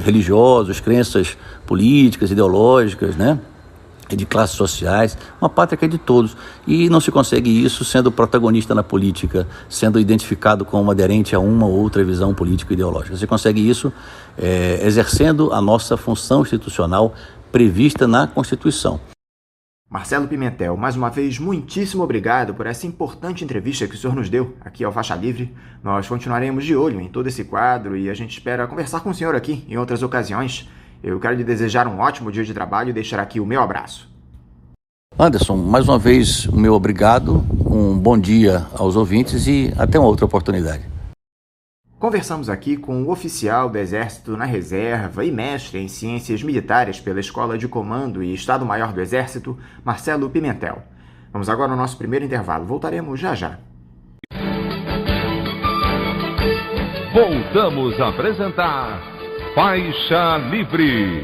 religiosos, crenças políticas, ideológicas, né, de classes sociais, uma pátria que é de todos. E não se consegue isso sendo protagonista na política, sendo identificado como aderente a uma ou outra visão política e ideológica. Se consegue isso exercendo a nossa função institucional prevista na Constituição. Marcelo Pimentel, mais uma vez, muitíssimo obrigado por essa importante entrevista que o senhor nos deu aqui ao Faixa Livre. Nós continuaremos de olho em todo esse quadro e a gente espera conversar com o senhor aqui em outras ocasiões. Eu quero lhe desejar um ótimo dia de trabalho e deixar aqui o meu abraço. Anderson, mais uma vez, o meu obrigado, um bom dia aos ouvintes e até uma outra oportunidade. Conversamos aqui com o oficial do Exército na Reserva e mestre em Ciências Militares pela Escola de Comando e Estado-Maior do Exército, Marcelo Pimentel. Vamos agora ao nosso primeiro intervalo. Voltaremos já já. Voltamos a apresentar Faixa Livre.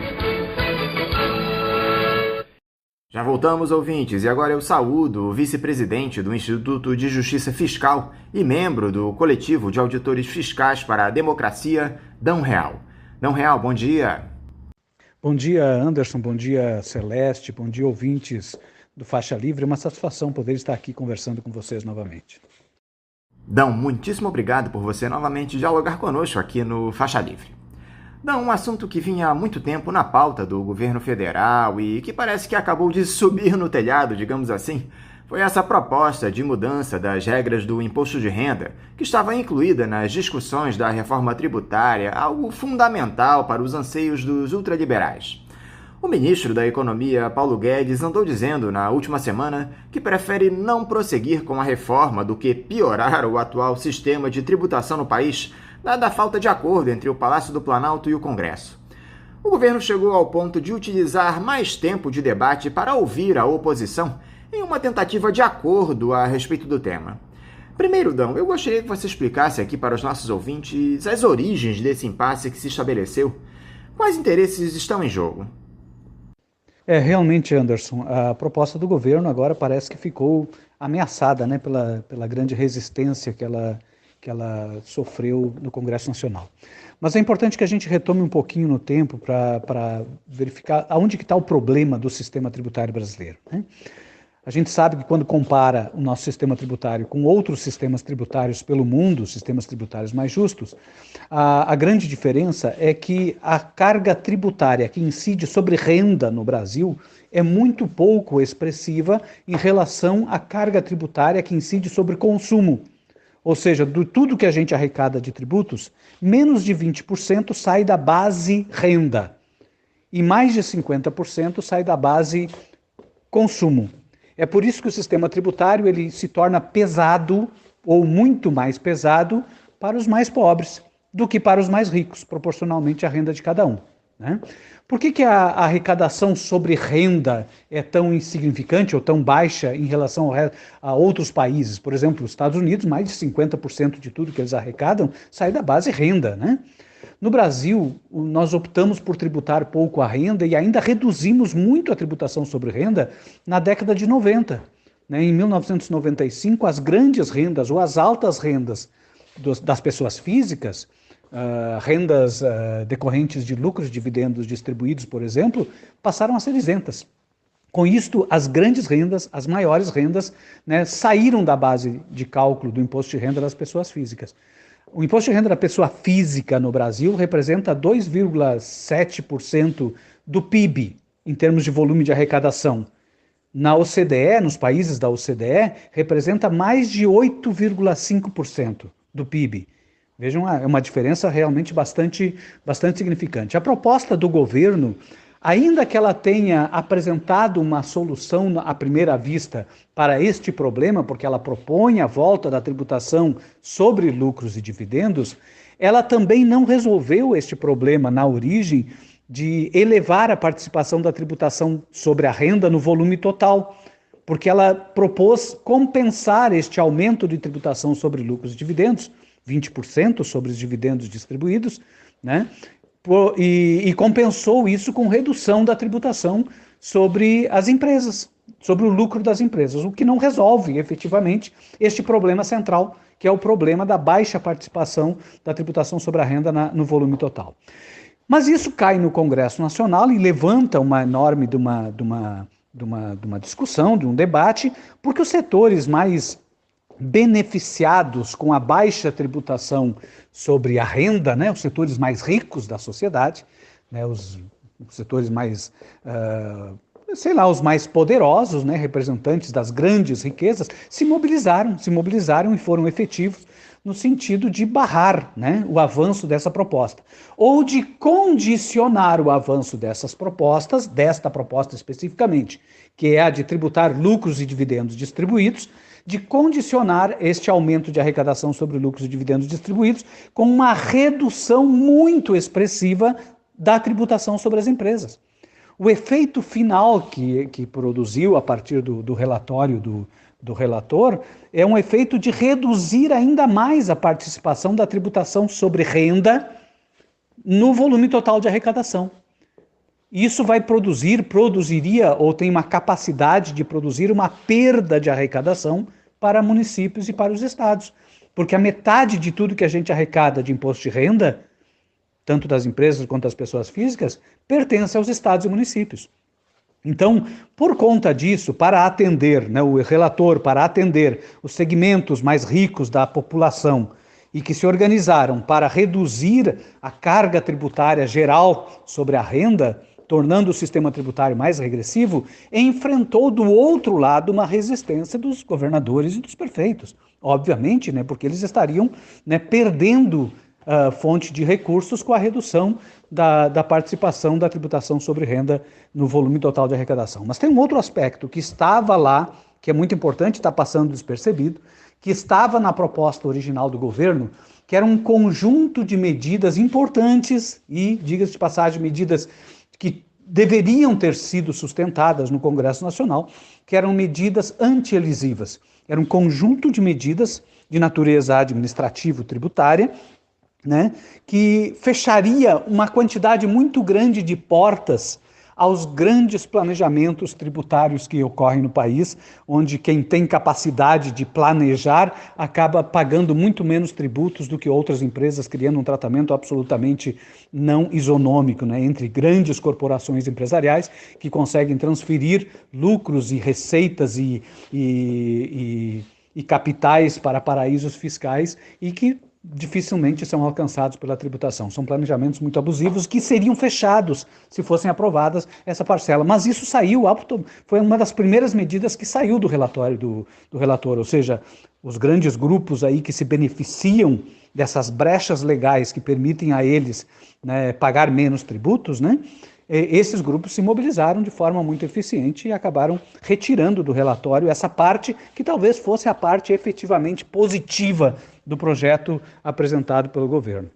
Já voltamos, ouvintes, e agora eu saúdo o vice-presidente do Instituto de Justiça Fiscal e membro do Coletivo de Auditores Fiscais para a Democracia, Dão Real. Dão Real, bom dia. Bom dia, Anderson, bom dia, Celeste, bom dia, ouvintes do Faixa Livre. É uma satisfação poder estar aqui conversando com vocês novamente. Dão, muitíssimo obrigado por você novamente dialogar conosco aqui no Faixa Livre. Não, um assunto que vinha há muito tempo na pauta do governo federal e que parece que acabou de subir no telhado, digamos assim, foi essa proposta de mudança das regras do imposto de renda, que estava incluída nas discussões da reforma tributária, algo fundamental para os anseios dos ultraliberais. O ministro da Economia, Paulo Guedes, andou dizendo na última semana que prefere não prosseguir com a reforma do que piorar o atual sistema de tributação no país, dada a falta de acordo entre o Palácio do Planalto e o Congresso. O governo chegou ao ponto de utilizar mais tempo de debate para ouvir a oposição em uma tentativa de acordo a respeito do tema. Primeiro, Dão, eu gostaria que você explicasse aqui para os nossos ouvintes as origens desse impasse que se estabeleceu. Quais interesses estão em jogo? Realmente, Anderson, a proposta do governo agora parece que ficou ameaçada, né, pela grande resistência que ela sofreu no Congresso Nacional. Mas é importante que a gente retome um pouquinho no tempo para verificar aonde que está o problema do sistema tributário brasileiro, né? A gente sabe que quando compara o nosso sistema tributário com outros sistemas tributários pelo mundo, sistemas tributários mais justos, a grande diferença é que a carga tributária que incide sobre renda no Brasil é muito pouco expressiva em relação à carga tributária que incide sobre consumo. Ou seja, de tudo que a gente arrecada de tributos, menos de 20% sai da base renda e mais de 50% sai da base consumo. É por isso que o sistema tributário ele se torna pesado ou muito mais pesado para os mais pobres do que para os mais ricos, proporcionalmente à renda de cada um, né? Por que a arrecadação sobre renda é tão insignificante ou tão baixa em relação a outros países? Por exemplo, os Estados Unidos, mais de 50% de tudo que eles arrecadam sai da base renda, né? No Brasil, nós optamos por tributar pouco a renda e ainda reduzimos muito a tributação sobre renda na década de 90. Né? Em 1995, as grandes rendas ou as altas rendas das pessoas físicas, rendas decorrentes de lucros, dividendos distribuídos, por exemplo, passaram a ser isentas. Com isto, as grandes rendas, as maiores rendas, né, saíram da base de cálculo do imposto de renda das pessoas físicas. O imposto de renda da pessoa física no Brasil representa 2,7% do PIB, em termos de volume de arrecadação. Na OCDE, nos países da OCDE, representa mais de 8,5% do PIB. Vejam, é uma diferença realmente bastante significante. A proposta do governo, ainda que ela tenha apresentado uma solução à primeira vista para este problema, porque ela propõe a volta da tributação sobre lucros e dividendos, ela também não resolveu este problema na origem de elevar a participação da tributação sobre a renda no volume total, porque ela propôs compensar este aumento de tributação sobre lucros e dividendos, 20% sobre os dividendos distribuídos, né? E compensou isso com redução da tributação sobre as empresas, sobre o lucro das empresas, o que não resolve efetivamente este problema central, que é o problema da baixa participação da tributação sobre a renda no volume total. Mas isso cai no Congresso Nacional e levanta uma enorme de uma discussão, de um debate, porque os setores mais beneficiados com a baixa tributação sobre a renda, né, os setores mais ricos da sociedade, né, os setores mais sei lá, os mais poderosos, né, representantes das grandes riquezas, se mobilizaram e foram efetivos no sentido de barrar, né, o avanço dessa proposta, ou de condicionar o avanço dessas propostas, desta proposta especificamente, que é a de tributar lucros e dividendos distribuídos, de condicionar este aumento de arrecadação sobre lucros e dividendos distribuídos com uma redução muito expressiva da tributação sobre as empresas. O efeito final que produziu a partir do relatório do relator é um efeito de reduzir ainda mais a participação da tributação sobre renda no volume total de arrecadação. Isso vai produziria ou tem uma capacidade de produzir uma perda de arrecadação para municípios e para os estados, porque a metade de tudo que a gente arrecada de imposto de renda, tanto das empresas quanto das pessoas físicas, pertence aos estados e municípios. Então, por conta disso, para atender, né, o relator, para atender os segmentos mais ricos da população e que se organizaram para reduzir a carga tributária geral sobre a renda, tornando o sistema tributário mais regressivo, enfrentou do outro lado uma resistência dos governadores e dos prefeitos. Obviamente, né, porque eles estariam, né, perdendo fonte de recursos com a redução da participação da tributação sobre renda no volume total de arrecadação. Mas tem um outro aspecto que estava lá, que é muito importante, está passando despercebido, que estava na proposta original do governo, que era um conjunto de medidas importantes e, diga-se de passagem, medidas que deveriam ter sido sustentadas no Congresso Nacional, que eram medidas antielisivas. Era um conjunto de medidas de natureza administrativo-tributária, né, que fecharia uma quantidade muito grande de portas aos grandes planejamentos tributários que ocorrem no país, onde quem tem capacidade de planejar acaba pagando muito menos tributos do que outras empresas, criando um tratamento absolutamente não isonômico, né, entre grandes corporações empresariais que conseguem transferir lucros e receitas e capitais para paraísos fiscais e que dificilmente são alcançados pela tributação. São planejamentos muito abusivos que seriam fechados se fossem aprovadas essa parcela. Mas isso saiu, foi uma das primeiras medidas que saiu do relatório do relator, ou seja, os grandes grupos aí que se beneficiam dessas brechas legais que permitem a eles, né, pagar menos tributos, né? Esses grupos se mobilizaram de forma muito eficiente e acabaram retirando do relatório essa parte que talvez fosse a parte efetivamente positiva do projeto apresentado pelo governo.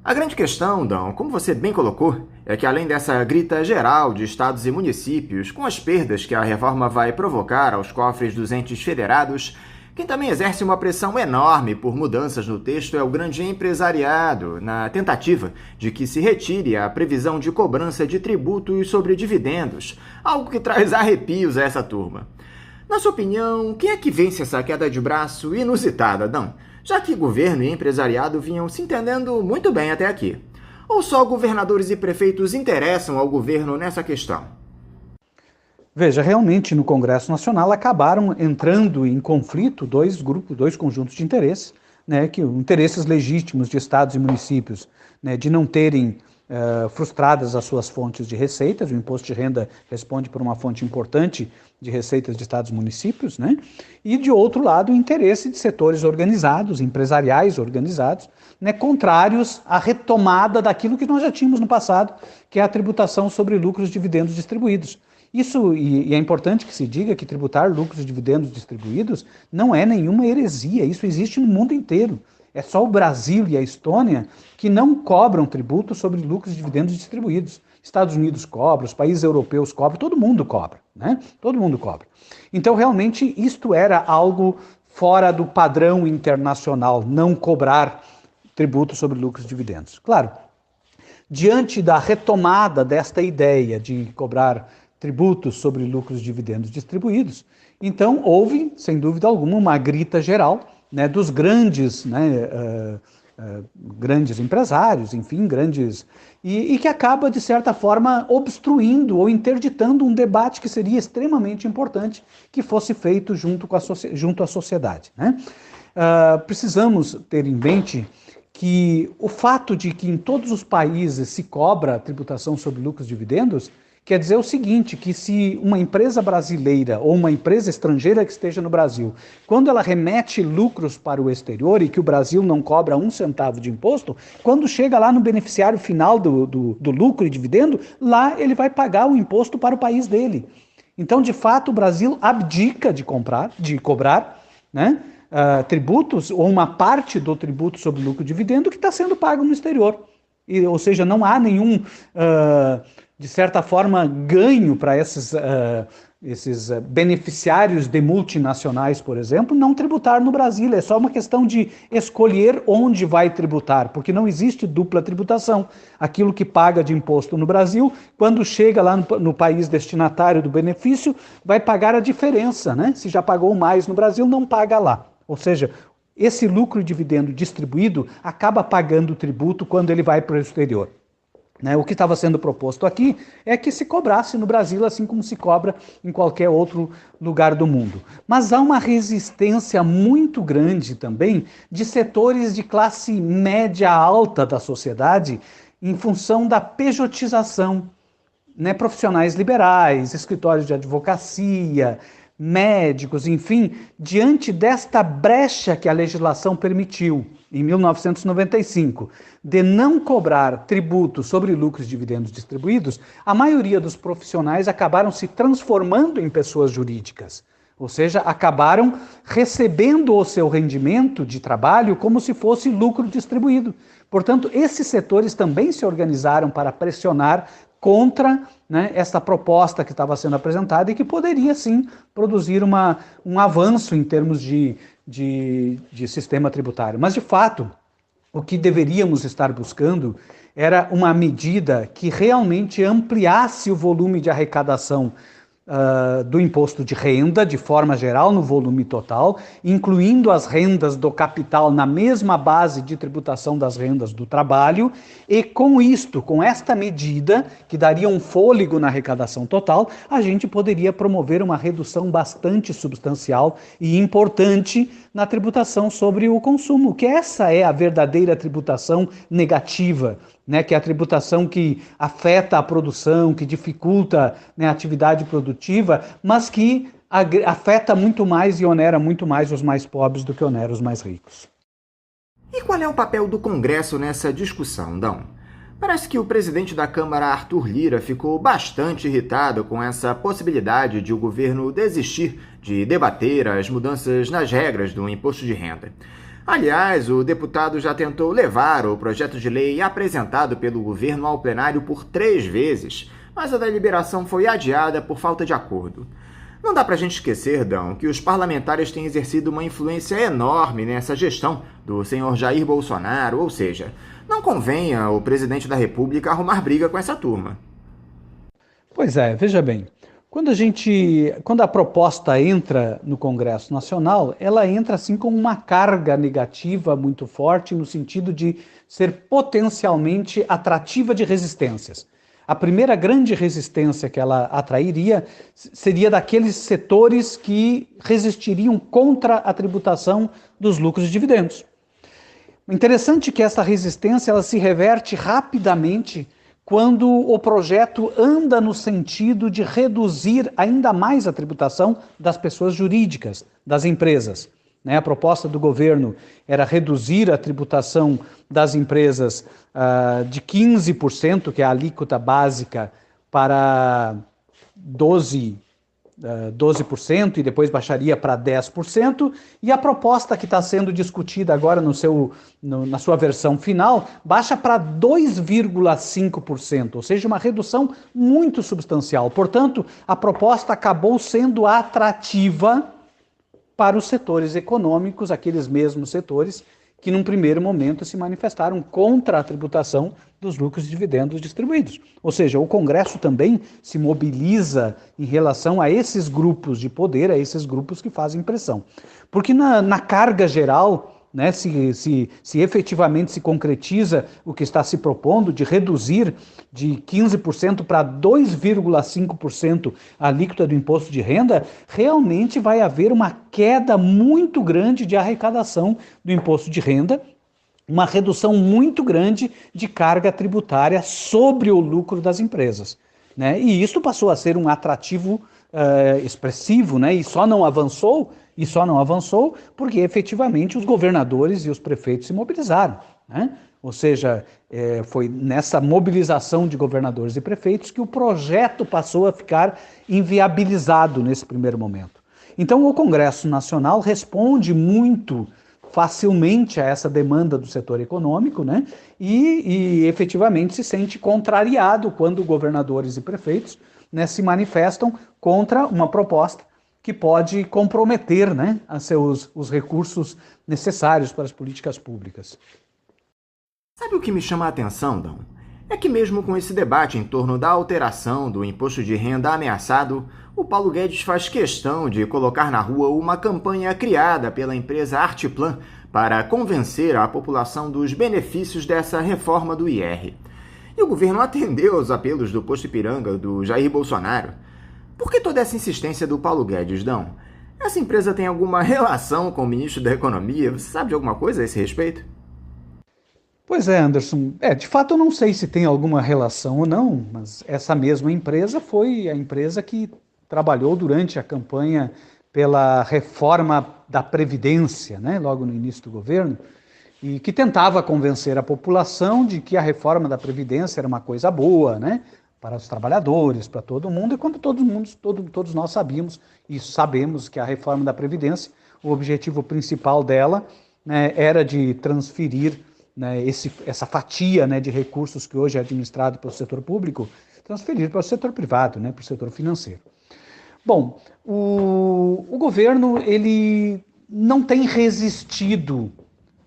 A grande questão, Dão, como você bem colocou, é que além dessa grita geral de estados e municípios, com as perdas que a reforma vai provocar aos cofres dos entes federados, quem também exerce uma pressão enorme por mudanças no texto é o grande empresariado, na tentativa de que se retire a previsão de cobrança de tributos sobre dividendos, algo que traz arrepios a essa turma. Na sua opinião, quem é que vence essa queda de braço inusitada, Dão? Já que governo e empresariado vinham se entendendo muito bem até aqui. Ou só governadores e prefeitos interessam ao governo nessa questão? Veja, realmente no Congresso Nacional acabaram entrando em conflito dois conjuntos de interesses, né, que interesses legítimos de estados e municípios, né, de não terem frustradas as suas fontes de receitas. O imposto de renda responde por uma fonte importante de receitas de estados e municípios, né, e de outro lado o interesse de setores organizados, empresariais organizados, né, contrários à retomada daquilo que nós já tínhamos no passado, que é a tributação sobre lucros e dividendos distribuídos. Isso, e é importante que se diga que tributar lucros e dividendos distribuídos não é nenhuma heresia, isso existe no mundo inteiro. É só o Brasil e a Estônia que não cobram tributo sobre lucros e dividendos distribuídos. Estados Unidos cobra, os países europeus cobram, todo mundo cobra, né? Todo mundo cobra. Então, realmente, isto era algo fora do padrão internacional, não cobrar tributo sobre lucros e dividendos. Claro, diante da retomada desta ideia de cobrar tributos sobre lucros e dividendos distribuídos, então houve, sem dúvida alguma, uma grita geral, né, dos grandes, grandes empresários, enfim, e que acaba, de certa forma, obstruindo ou interditando um debate que seria extremamente importante que fosse feito junto à sociedade, né? Precisamos ter em mente que o fato de que em todos os países se cobra tributação sobre lucros e dividendos Quer dizer o seguinte, que se uma empresa brasileira ou uma empresa estrangeira que esteja no Brasil, quando ela remete lucros para o exterior e que o Brasil não cobra 1 centavo de imposto, quando chega lá no beneficiário final do lucro e dividendo, lá ele vai pagar o imposto para o país dele. Então, de fato, o Brasil abdica de cobrar, né, tributos ou uma parte do tributo sobre lucro e dividendo que está sendo pago no exterior. Ou seja, não há nenhum, de certa forma, ganho para esses beneficiários de multinacionais, por exemplo, não tributar no Brasil. É só uma questão de escolher onde vai tributar, porque não existe dupla tributação. Aquilo que paga de imposto no Brasil, quando chega lá no país destinatário do benefício, vai pagar a diferença, né? Se já pagou mais no Brasil, não paga lá. Ou seja, esse lucro e dividendo distribuído acaba pagando tributo quando ele vai para o exterior. O que estava sendo proposto aqui é que se cobrasse no Brasil, assim como se cobra em qualquer outro lugar do mundo. Mas há uma resistência muito grande também de setores de classe média alta da sociedade em função da pejotização, profissionais liberais, escritórios de advocacia, médicos, enfim, diante desta brecha que a legislação permitiu, em 1995, de não cobrar tributo sobre lucros e dividendos distribuídos, a maioria dos profissionais acabaram se transformando em pessoas jurídicas, ou seja, acabaram recebendo o seu rendimento de trabalho como se fosse lucro distribuído. Portanto, esses setores também se organizaram para pressionar contra essa proposta que estava sendo apresentada e que poderia, sim, produzir um avanço em termos de sistema tributário. Mas, de fato, o que deveríamos estar buscando era uma medida que realmente ampliasse o volume de arrecadação do imposto de renda, de forma geral, no volume total, incluindo as rendas do capital na mesma base de tributação das rendas do trabalho, e com esta medida, que daria um fôlego na arrecadação total, a gente poderia promover uma redução bastante substancial e importante na tributação sobre o consumo, que essa é a verdadeira tributação negativa, que é a tributação que afeta a produção, que dificulta a atividade produtiva, mas que afeta muito mais e onera muito mais os mais pobres do que onera os mais ricos. E qual é o papel do Congresso nessa discussão, Dão? Parece que o presidente da Câmara, Arthur Lira, ficou bastante irritado com essa possibilidade de o governo desistir de debater as mudanças nas regras do imposto de renda. Aliás, o deputado já tentou levar o projeto de lei apresentado pelo governo ao plenário por 3 vezes, mas a deliberação foi adiada por falta de acordo. Não dá pra gente esquecer, Dão, que os parlamentares têm exercido uma influência enorme nessa gestão do senhor Jair Bolsonaro, ou seja, não convém ao presidente da República arrumar briga com essa turma. Pois é, veja bem. Quando a proposta entra no Congresso Nacional, ela entra assim com uma carga negativa muito forte no sentido de ser potencialmente atrativa de resistências. A primeira grande resistência que ela atrairia seria daqueles setores que resistiriam contra a tributação dos lucros e dividendos. Interessante que essa resistência ela se reverte rapidamente quando o projeto anda no sentido de reduzir ainda mais a tributação das pessoas jurídicas, das empresas. A proposta do governo era reduzir a tributação das empresas de 15%, que é a alíquota básica, para 12% e depois baixaria para 10%, e a proposta que está sendo discutida agora na sua versão final baixa para 2,5%, ou seja, uma redução muito substancial. Portanto, a proposta acabou sendo atrativa para os setores econômicos, aqueles mesmos setores que num primeiro momento se manifestaram contra a tributação dos lucros e dividendos distribuídos. Ou seja, o Congresso também se mobiliza em relação a esses grupos de poder, a esses grupos que fazem pressão. Porque na carga geral, se efetivamente se concretiza o que está se propondo de reduzir de 15% para 2,5% a alíquota do imposto de renda, realmente vai haver uma queda muito grande de arrecadação do imposto de renda, uma redução muito grande de carga tributária sobre o lucro das empresas. né? E isso passou a ser um atrativo expressivo, né? E só não avançou porque efetivamente os governadores e os prefeitos se mobilizaram, né? Ou seja, foi nessa mobilização de governadores e prefeitos que o projeto passou a ficar inviabilizado nesse primeiro momento. Então o Congresso Nacional responde muito facilmente a essa demanda do setor econômico, né? E efetivamente se sente contrariado quando governadores e prefeitos, né, se manifestam contra uma proposta que pode comprometer, né, os recursos necessários para as políticas públicas. Sabe o que me chama a atenção, Dão? É que mesmo com esse debate em torno da alteração do imposto de renda ameaçado, o Paulo Guedes faz questão de colocar na rua uma campanha criada pela empresa Arteplan para convencer a população dos benefícios dessa reforma do IR. E o governo atendeu aos apelos do Posto Ipiranga do Jair Bolsonaro. Por que toda essa insistência do Paulo Guedes, Dão? Essa empresa tem alguma relação com o ministro da Economia? Você sabe de alguma coisa a esse respeito? Pois é, Anderson. De fato eu não sei se tem alguma relação ou não, mas essa mesma empresa foi a empresa que trabalhou durante a campanha pela reforma da Previdência, né, logo no início do governo, e que tentava convencer a população de que a reforma da Previdência era uma coisa boa, né, para os trabalhadores, para todo mundo, e quando todos nós sabíamos e sabemos que a reforma da Previdência, o objetivo principal dela, né, era de transferir, né, essa fatia, né, de recursos que hoje é administrado pelo setor público, transferir para o setor privado, né, para o setor financeiro. Bom, o governo ele não tem resistido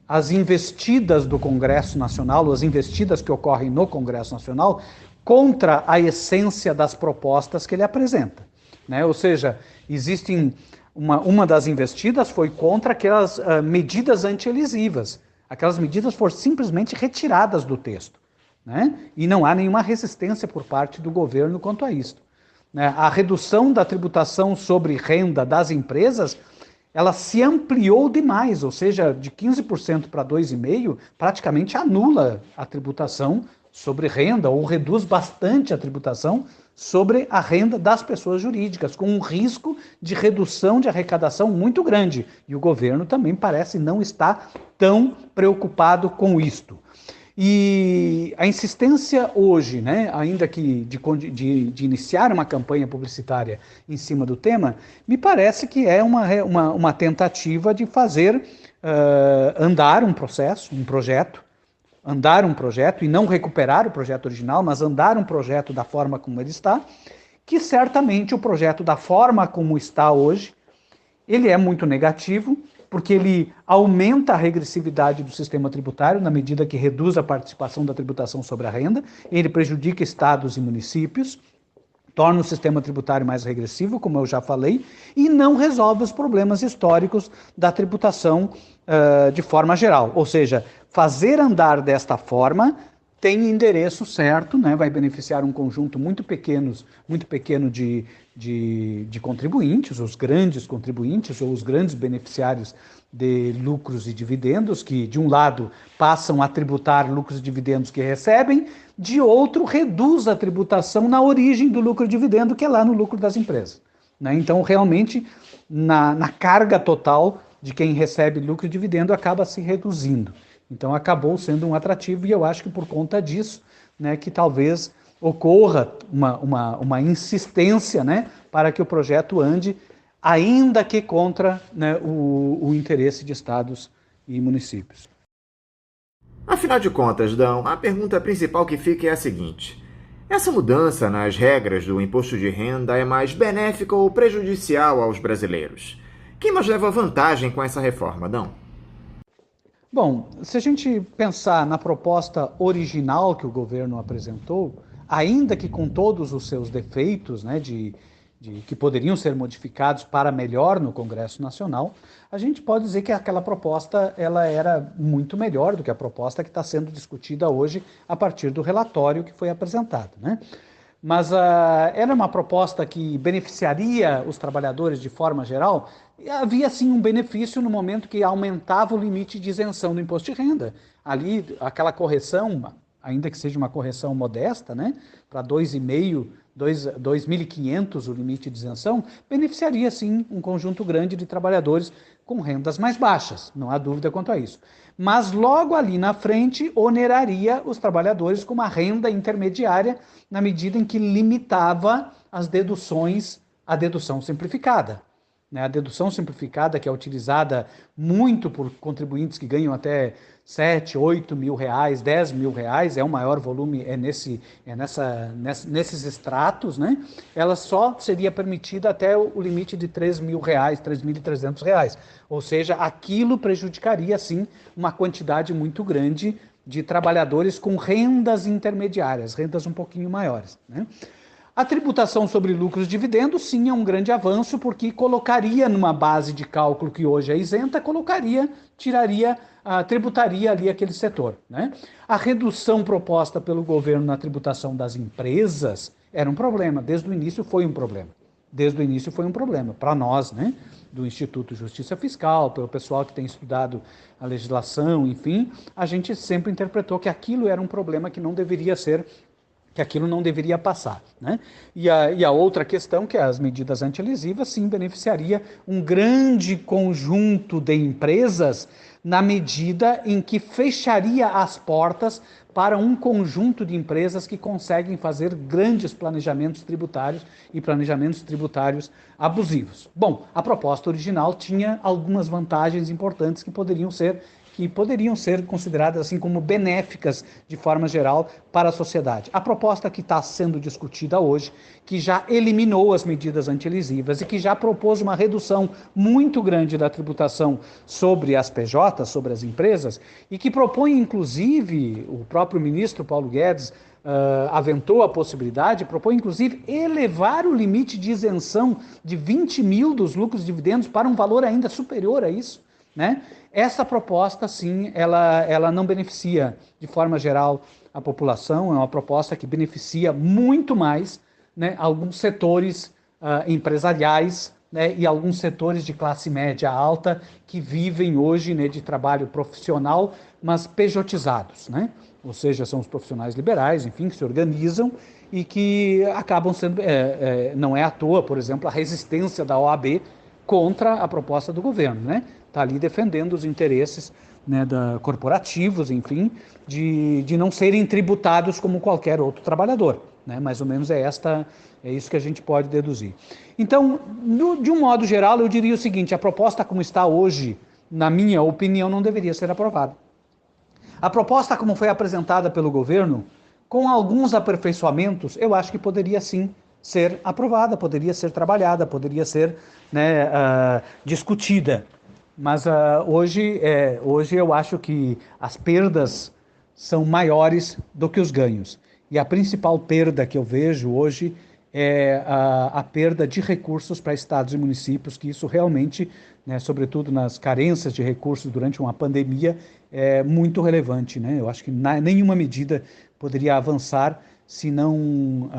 às investidas do Congresso Nacional, as investidas que ocorrem no Congresso Nacional, contra a essência das propostas que ele apresenta, né? Ou seja, existem uma das investidas foi contra aquelas medidas antielisivas. Aquelas medidas foram simplesmente retiradas do texto, né? E não há nenhuma resistência por parte do governo quanto a isso. A redução da tributação sobre renda das empresas, ela se ampliou demais, ou seja, de 15% para 2,5%, praticamente anula a tributação sobre renda, ou reduz bastante a tributação sobre a renda das pessoas jurídicas, com um risco de redução de arrecadação muito grande. E o governo também parece não estar tão preocupado com isto. E a insistência hoje, né, ainda que de iniciar uma campanha publicitária em cima do tema, me parece que é uma tentativa de fazer andar um projeto, e não recuperar o projeto original, mas andar um projeto da forma como ele está, que certamente o projeto da forma como está hoje, ele é muito negativo, porque ele aumenta a regressividade do sistema tributário na medida que reduz a participação da tributação sobre a renda, ele prejudica estados e municípios, torna o sistema tributário mais regressivo, como eu já falei, e não resolve os problemas históricos da tributação de forma geral. Ou seja, fazer andar desta forma tem endereço certo, né? Vai beneficiar um conjunto muito pequeno de contribuintes, os grandes contribuintes ou os grandes beneficiários de lucros e dividendos, que de um lado passam a tributar lucros e dividendos que recebem, de outro reduz a tributação na origem do lucro e dividendo, que é lá no lucro das empresas, né? Então, realmente, na carga total de quem recebe lucro e dividendo acaba se reduzindo. Então, acabou sendo um atrativo e eu acho que por conta disso, né, que talvez ocorra uma insistência, né, para que o projeto ande, ainda que contra, né, o interesse de estados e municípios. Afinal de contas, Dão, a pergunta principal que fica é a seguinte: essa mudança nas regras do imposto de renda é mais benéfica ou prejudicial aos brasileiros? Quem mais leva vantagem com essa reforma, Dão? Bom, se a gente pensar na proposta original que o governo apresentou, ainda que com todos os seus defeitos, né, que poderiam ser modificados para melhor no Congresso Nacional, a gente pode dizer que aquela proposta ela era muito melhor do que a proposta que está sendo discutida hoje a partir do relatório que foi apresentado, né? Mas era uma proposta que beneficiaria os trabalhadores de forma geral. Havia sim um benefício no momento que aumentava o limite de isenção do imposto de renda. Ali, aquela correção ainda que seja uma correção modesta, né, para 2.500 o limite de isenção, beneficiaria sim um conjunto grande de trabalhadores com rendas mais baixas, não há dúvida quanto a isso. Mas logo ali na frente oneraria os trabalhadores com uma renda intermediária na medida em que limitava as deduções à dedução simplificada. A dedução simplificada, que é utilizada muito por contribuintes que ganham até 7, 8 mil reais, 10 mil reais, é o maior volume, nesses extratos, né? Ela só seria permitida até o limite de 3 mil reais, 3.300 reais. Ou seja, aquilo prejudicaria, sim, uma quantidade muito grande de trabalhadores com rendas intermediárias, rendas um pouquinho maiores, né? A tributação sobre lucros e dividendos, sim, é um grande avanço, porque colocaria numa base de cálculo que hoje é isenta, tributaria ali aquele setor, né? A redução proposta pelo governo na tributação das empresas era um problema, desde o início foi um problema. Para nós, né, do Instituto Justiça Fiscal, pelo pessoal que tem estudado a legislação, enfim, a gente sempre interpretou que aquilo era um problema que não deveria passar, né? E a outra questão, que é as medidas antilesivas, sim, beneficiaria um grande conjunto de empresas na medida em que fecharia as portas para um conjunto de empresas que conseguem fazer grandes planejamentos tributários e planejamentos tributários abusivos. Bom, a proposta original tinha algumas vantagens importantes que poderiam ser consideradas assim como benéficas de forma geral para a sociedade. A proposta que está sendo discutida hoje, que já eliminou as medidas antilisivas e que já propôs uma redução muito grande da tributação sobre as PJs, sobre as empresas, e que propõe, inclusive, o próprio ministro Paulo Guedes aventou a possibilidade, propõe inclusive elevar o limite de isenção de 20 mil dos lucros e dividendos para um valor ainda superior a isso, né? Essa proposta, sim, ela não beneficia de forma geral a população, é uma proposta que beneficia muito mais, né, alguns setores empresariais, né, e alguns setores de classe média alta que vivem hoje, né, de trabalho profissional, mas pejotizados, né? Ou seja, são os profissionais liberais, enfim, que se organizam e que acabam sendo, não é à toa, por exemplo, a resistência da OAB contra a proposta do governo, né? Está ali defendendo os interesses, né, corporativos, enfim, de não serem tributados como qualquer outro trabalhador, né? Mais ou menos é isso que a gente pode deduzir. Então, de um modo geral, eu diria o seguinte: a proposta como está hoje, na minha opinião, não deveria ser aprovada. A proposta como foi apresentada pelo governo, com alguns aperfeiçoamentos, eu acho que poderia sim ser aprovada, poderia ser trabalhada, poderia ser, né, discutida. Mas hoje eu acho que as perdas são maiores do que os ganhos. E a principal perda que eu vejo hoje é a perda de recursos para estados e municípios, que isso realmente, né, sobretudo nas carências de recursos durante uma pandemia, é muito relevante, né? Eu acho que nenhuma medida poderia avançar se não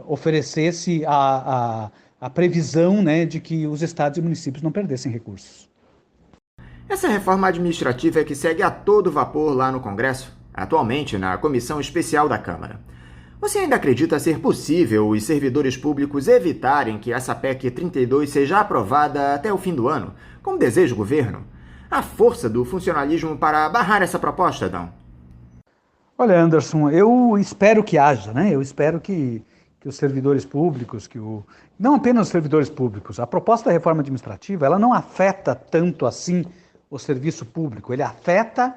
oferecesse a previsão, né, de que os estados e municípios não perdessem recursos. Essa reforma administrativa é que segue a todo vapor lá no Congresso, atualmente na Comissão Especial da Câmara. Você ainda acredita ser possível os servidores públicos evitarem que essa PEC 32 seja aprovada até o fim do ano, como deseja o governo? A força do funcionalismo para barrar essa proposta, Adão? Olha, Anderson, eu espero que haja, né? Eu espero que os servidores públicos, não apenas os servidores públicos, a proposta da reforma administrativa, ela não afeta tanto assim o serviço público, ele afeta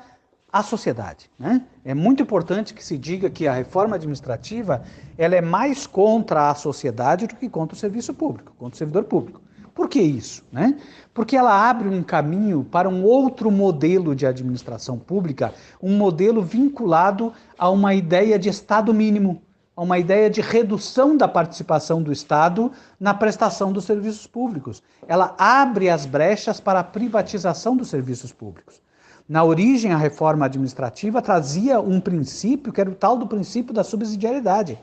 a sociedade, né? É muito importante que se diga que a reforma administrativa, ela é mais contra a sociedade do que contra o serviço público, contra o servidor público. Por que isso, né? Porque ela abre um caminho para um outro modelo de administração pública, um modelo vinculado a uma ideia de Estado mínimo, a uma ideia de redução da participação do Estado na prestação dos serviços públicos. Ela abre as brechas para a privatização dos serviços públicos. Na origem, a reforma administrativa trazia um princípio, que era o tal do princípio da subsidiariedade.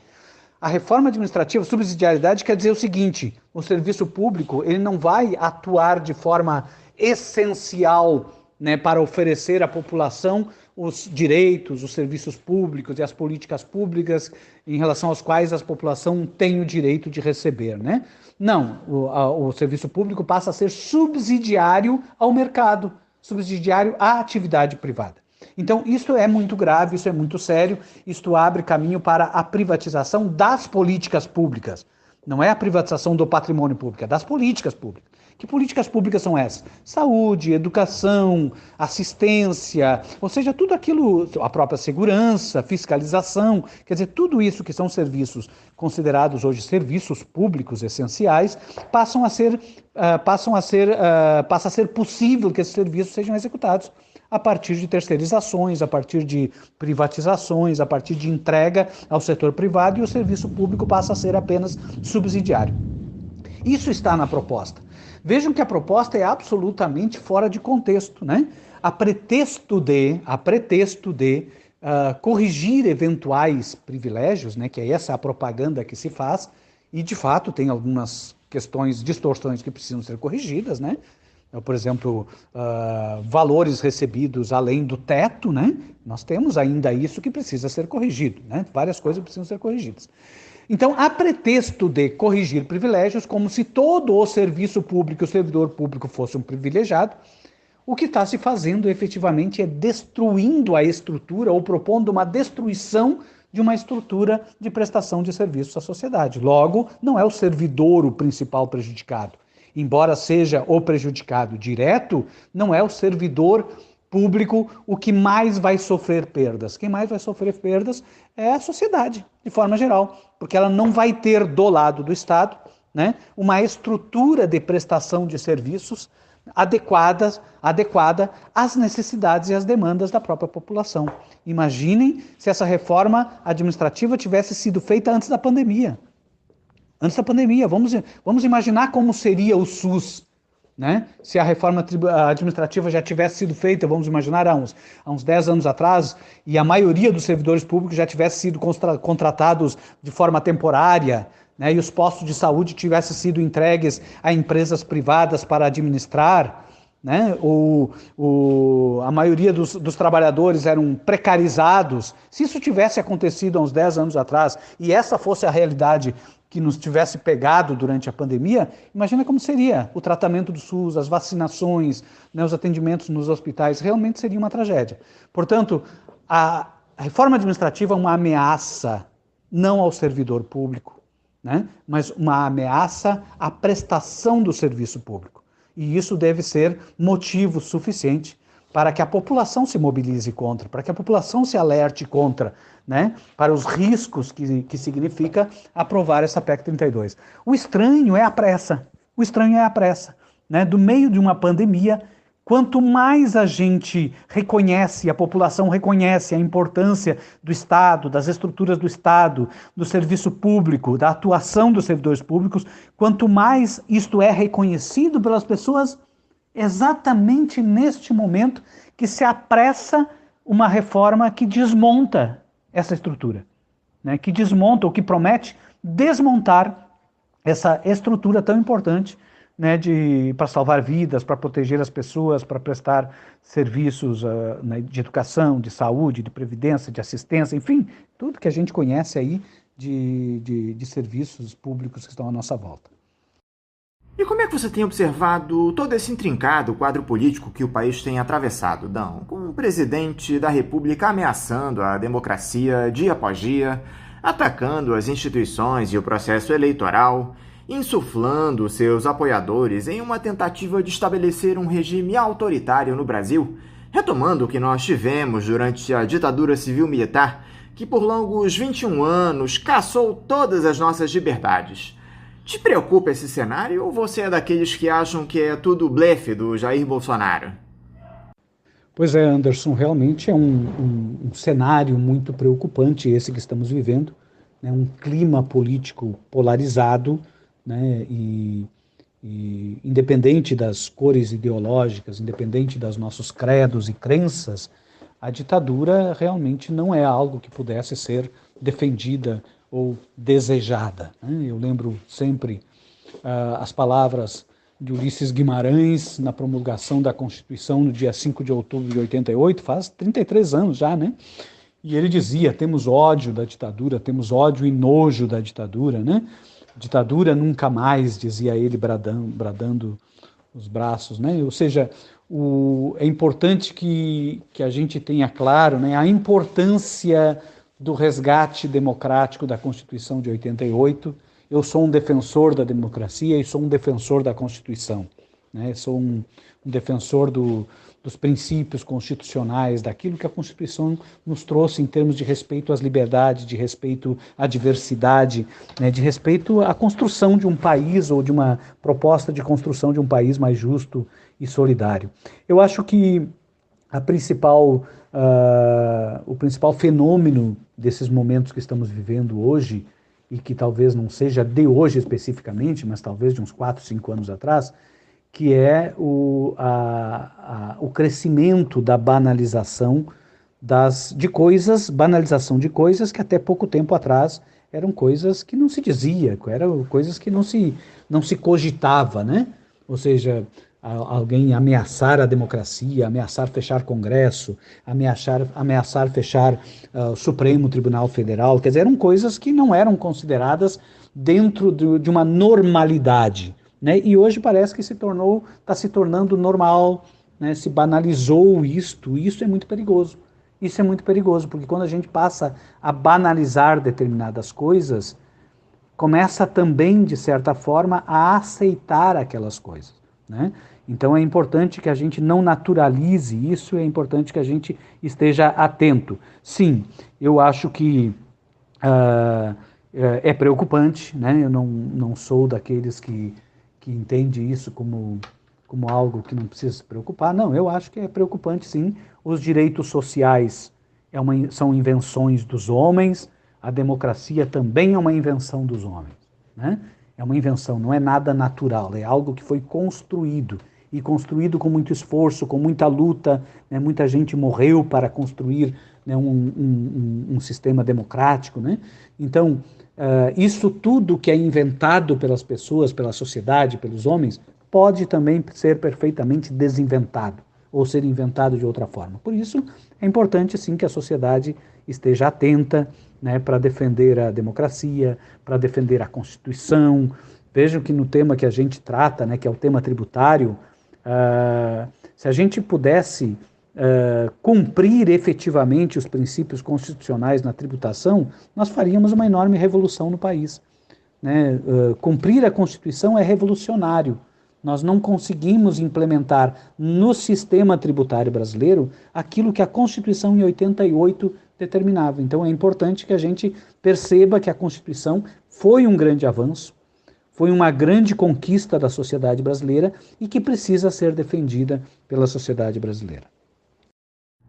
A reforma administrativa, subsidiariedade, quer dizer o seguinte: o serviço público ele não vai atuar de forma essencial, né, para oferecer à população os direitos, os serviços públicos e as políticas públicas em relação aos quais a população tem o direito de receber, né? Não, o serviço público passa a ser subsidiário ao mercado, subsidiário à atividade privada. Então, isso é muito grave, isso é muito sério, isto abre caminho para a privatização das políticas públicas. Não é a privatização do patrimônio público, é das políticas públicas. Que políticas públicas são essas? Saúde, educação, assistência, ou seja, tudo aquilo, a própria segurança, fiscalização, quer dizer, tudo isso que são serviços considerados hoje serviços públicos essenciais, passa a ser possível que esses serviços sejam executados a partir de terceirizações, a partir de privatizações, a partir de entrega ao setor privado, e o serviço público passa a ser apenas subsidiário. Isso está na proposta. Vejam que a proposta é absolutamente fora de contexto, né? A pretexto de corrigir eventuais privilégios, né? Que é essa a propaganda que se faz, e de fato tem algumas questões, distorções que precisam ser corrigidas, né? Por exemplo, valores recebidos além do teto, né? Nós temos ainda isso que precisa ser corrigido, né? Várias coisas precisam ser corrigidas. Então, a pretexto de corrigir privilégios, como se todo o serviço público, o servidor público fosse um privilegiado, o que está se fazendo efetivamente é destruindo a estrutura ou propondo uma destruição de uma estrutura de prestação de serviços à sociedade. Logo, não é o servidor o principal prejudicado. Embora seja o prejudicado direto, não é o servidor público o que mais vai sofrer perdas. Quem mais vai sofrer perdas é a sociedade, de forma geral, porque ela não vai ter do lado do Estado, né, uma estrutura de prestação de serviços adequada às necessidades e às demandas da própria população. Imaginem se essa reforma administrativa tivesse sido feita antes da pandemia. Antes da pandemia, vamos imaginar como seria o SUS, né? Se a reforma administrativa já tivesse sido feita, vamos imaginar, há uns 10 anos atrás, e a maioria dos servidores públicos já tivesse sido contratados de forma temporária, né? E os postos de saúde tivessem sido entregues a empresas privadas para administrar, né? A maioria dos trabalhadores eram precarizados. Se isso tivesse acontecido há uns 10 anos atrás, e essa fosse a realidade que nos tivesse pegado durante a pandemia, imagina como seria o tratamento do SUS, as vacinações, né, os atendimentos nos hospitais, realmente seria uma tragédia. Portanto, a reforma administrativa é uma ameaça não ao servidor público, né, mas uma ameaça à prestação do serviço público. E isso deve ser motivo suficiente para que a população se mobilize contra, para que a população se alerte contra, né, para os riscos que significa aprovar essa PEC 32. O estranho é a pressa, né? Do meio de uma pandemia, quanto mais a gente reconhece, a população reconhece a importância do Estado, das estruturas do Estado, do serviço público, da atuação dos servidores públicos, quanto mais isto é reconhecido pelas pessoas, exatamente neste momento que se apressa uma reforma que desmonta essa estrutura, né? Que desmonta ou que promete desmontar essa estrutura tão importante, né, para salvar vidas, para proteger as pessoas, para prestar serviços né, de educação, de saúde, de previdência, de assistência, enfim, tudo que a gente conhece aí de serviços públicos que estão à nossa volta. E como é que você tem observado todo esse intrincado quadro político que o país tem atravessado, Dão? Com o presidente da República ameaçando a democracia dia após dia, atacando as instituições e o processo eleitoral, insuflando seus apoiadores em uma tentativa de estabelecer um regime autoritário no Brasil, retomando o que nós tivemos durante a ditadura civil-militar, que por longos 21 anos caçou todas as nossas liberdades. Te preocupa esse cenário ou você é daqueles que acham que é tudo blefe do Jair Bolsonaro? Pois é, Anderson, realmente é um cenário muito preocupante esse que estamos vivendo, né? Um clima político polarizado, né? E independente das cores ideológicas, independente dos nossos credos e crenças, a ditadura realmente não é algo que pudesse ser defendida ou desejada, né? Eu lembro sempre as palavras de Ulisses Guimarães na promulgação da Constituição no dia 5 de outubro de 88, faz 33 anos já, né? E ele dizia, temos ódio da ditadura, temos ódio e nojo da ditadura, né? Ditadura nunca mais, dizia ele, bradando os braços, né? Ou seja, é importante que a gente tenha claro, né, a importância do resgate democrático da Constituição de 88. Eu sou um defensor da democracia e sou um defensor da Constituição, né? Sou um defensor dos princípios constitucionais, daquilo que a Constituição nos trouxe em termos de respeito às liberdades, de respeito à diversidade, né? De respeito à construção de um país ou de uma proposta de construção de um país mais justo e solidário. Eu acho que o principal fenômeno desses momentos que estamos vivendo hoje, e que talvez não seja de hoje especificamente, mas talvez de uns 4, 5 anos atrás, que é o crescimento da banalização de coisas que até pouco tempo atrás eram coisas que não se dizia, eram coisas que não se cogitava, né? Ou seja, alguém ameaçar a democracia, ameaçar fechar Congresso, ameaçar fechar o Supremo Tribunal Federal, quer dizer, eram coisas que não eram consideradas dentro de uma normalidade, né? E hoje parece que está se tornando normal, né? Se banalizou isto, e isso é muito perigoso. Isso é muito perigoso, porque quando a gente passa a banalizar determinadas coisas, começa também, de certa forma, a aceitar aquelas coisas, né? Então é importante que a gente não naturalize isso, é importante que a gente esteja atento. Sim, eu acho que é preocupante, né? Eu não sou daqueles que entende isso como algo que não precisa se preocupar. Não, eu acho que é preocupante, sim. Os direitos sociais são invenções dos homens, a democracia também é uma invenção dos homens, né? É uma invenção, não é nada natural, é algo que foi construído, e construído com muito esforço, com muita luta, né? Muita gente morreu para construir, né, um sistema democrático, né? Então, isso tudo que é inventado pelas pessoas, pela sociedade, pelos homens, pode também ser perfeitamente desinventado, ou ser inventado de outra forma. Por isso, é importante, sim, que a sociedade esteja atenta, né, para defender a democracia, para defender a Constituição. Vejam que no tema que a gente trata, né, que é o tema tributário, se a gente pudesse cumprir efetivamente os princípios constitucionais na tributação, nós faríamos uma enorme revolução no país, né? Cumprir a Constituição é revolucionário. Nós não conseguimos implementar no sistema tributário brasileiro aquilo que a Constituição em 88 determinava. Então é importante que a gente perceba que a Constituição foi um grande avanço, foi uma grande conquista da sociedade brasileira e que precisa ser defendida pela sociedade brasileira.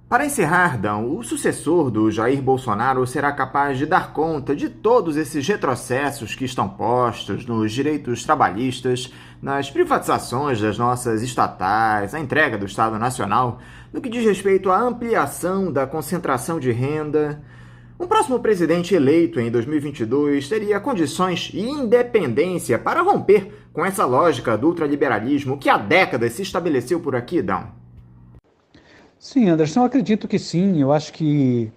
Para encerrar, Dão, o sucessor do Jair Bolsonaro será capaz de dar conta de todos esses retrocessos que estão postos nos direitos trabalhistas, nas privatizações das nossas estatais, a entrega do Estado Nacional, no que diz respeito à ampliação da concentração de renda. Um próximo presidente eleito em 2022 teria condições e independência para romper com essa lógica do ultraliberalismo que há décadas se estabeleceu por aqui, Dão? Sim, Anderson, eu acredito que sim. Eu acho que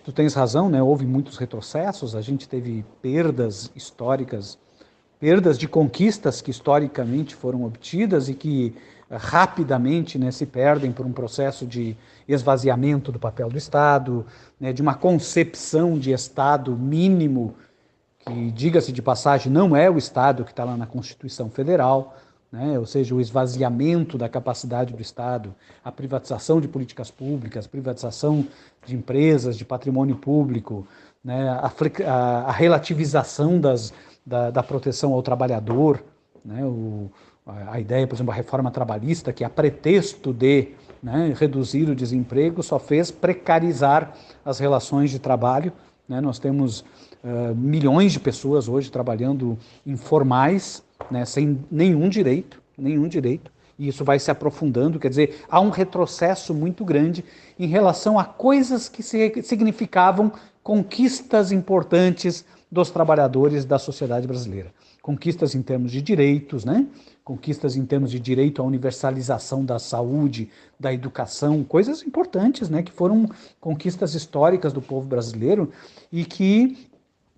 tu tens razão, né? Houve muitos retrocessos, a gente teve perdas históricas, perdas de conquistas que historicamente foram obtidas e que rapidamente, né, se perdem por um processo de esvaziamento do papel do Estado, né, de uma concepção de Estado mínimo, que, diga-se de passagem, não é o Estado que está lá na Constituição Federal, né, ou seja, o esvaziamento da capacidade do Estado, a privatização de políticas públicas, privatização de empresas, de patrimônio público, né, a relativização da proteção ao trabalhador, né, a ideia, por exemplo, a reforma trabalhista, que a pretexto de, né, reduzir o desemprego, só fez precarizar as relações de trabalho, né? Nós temos milhões de pessoas hoje trabalhando informais, né, sem nenhum direito, e isso vai se aprofundando, quer dizer, há um retrocesso muito grande em relação a coisas que significavam conquistas importantes dos trabalhadores da sociedade brasileira. conquistas em termos de direitos, né? Conquistas em termos de direito à universalização da saúde, da educação, coisas importantes, né? Que foram conquistas históricas do povo brasileiro e que,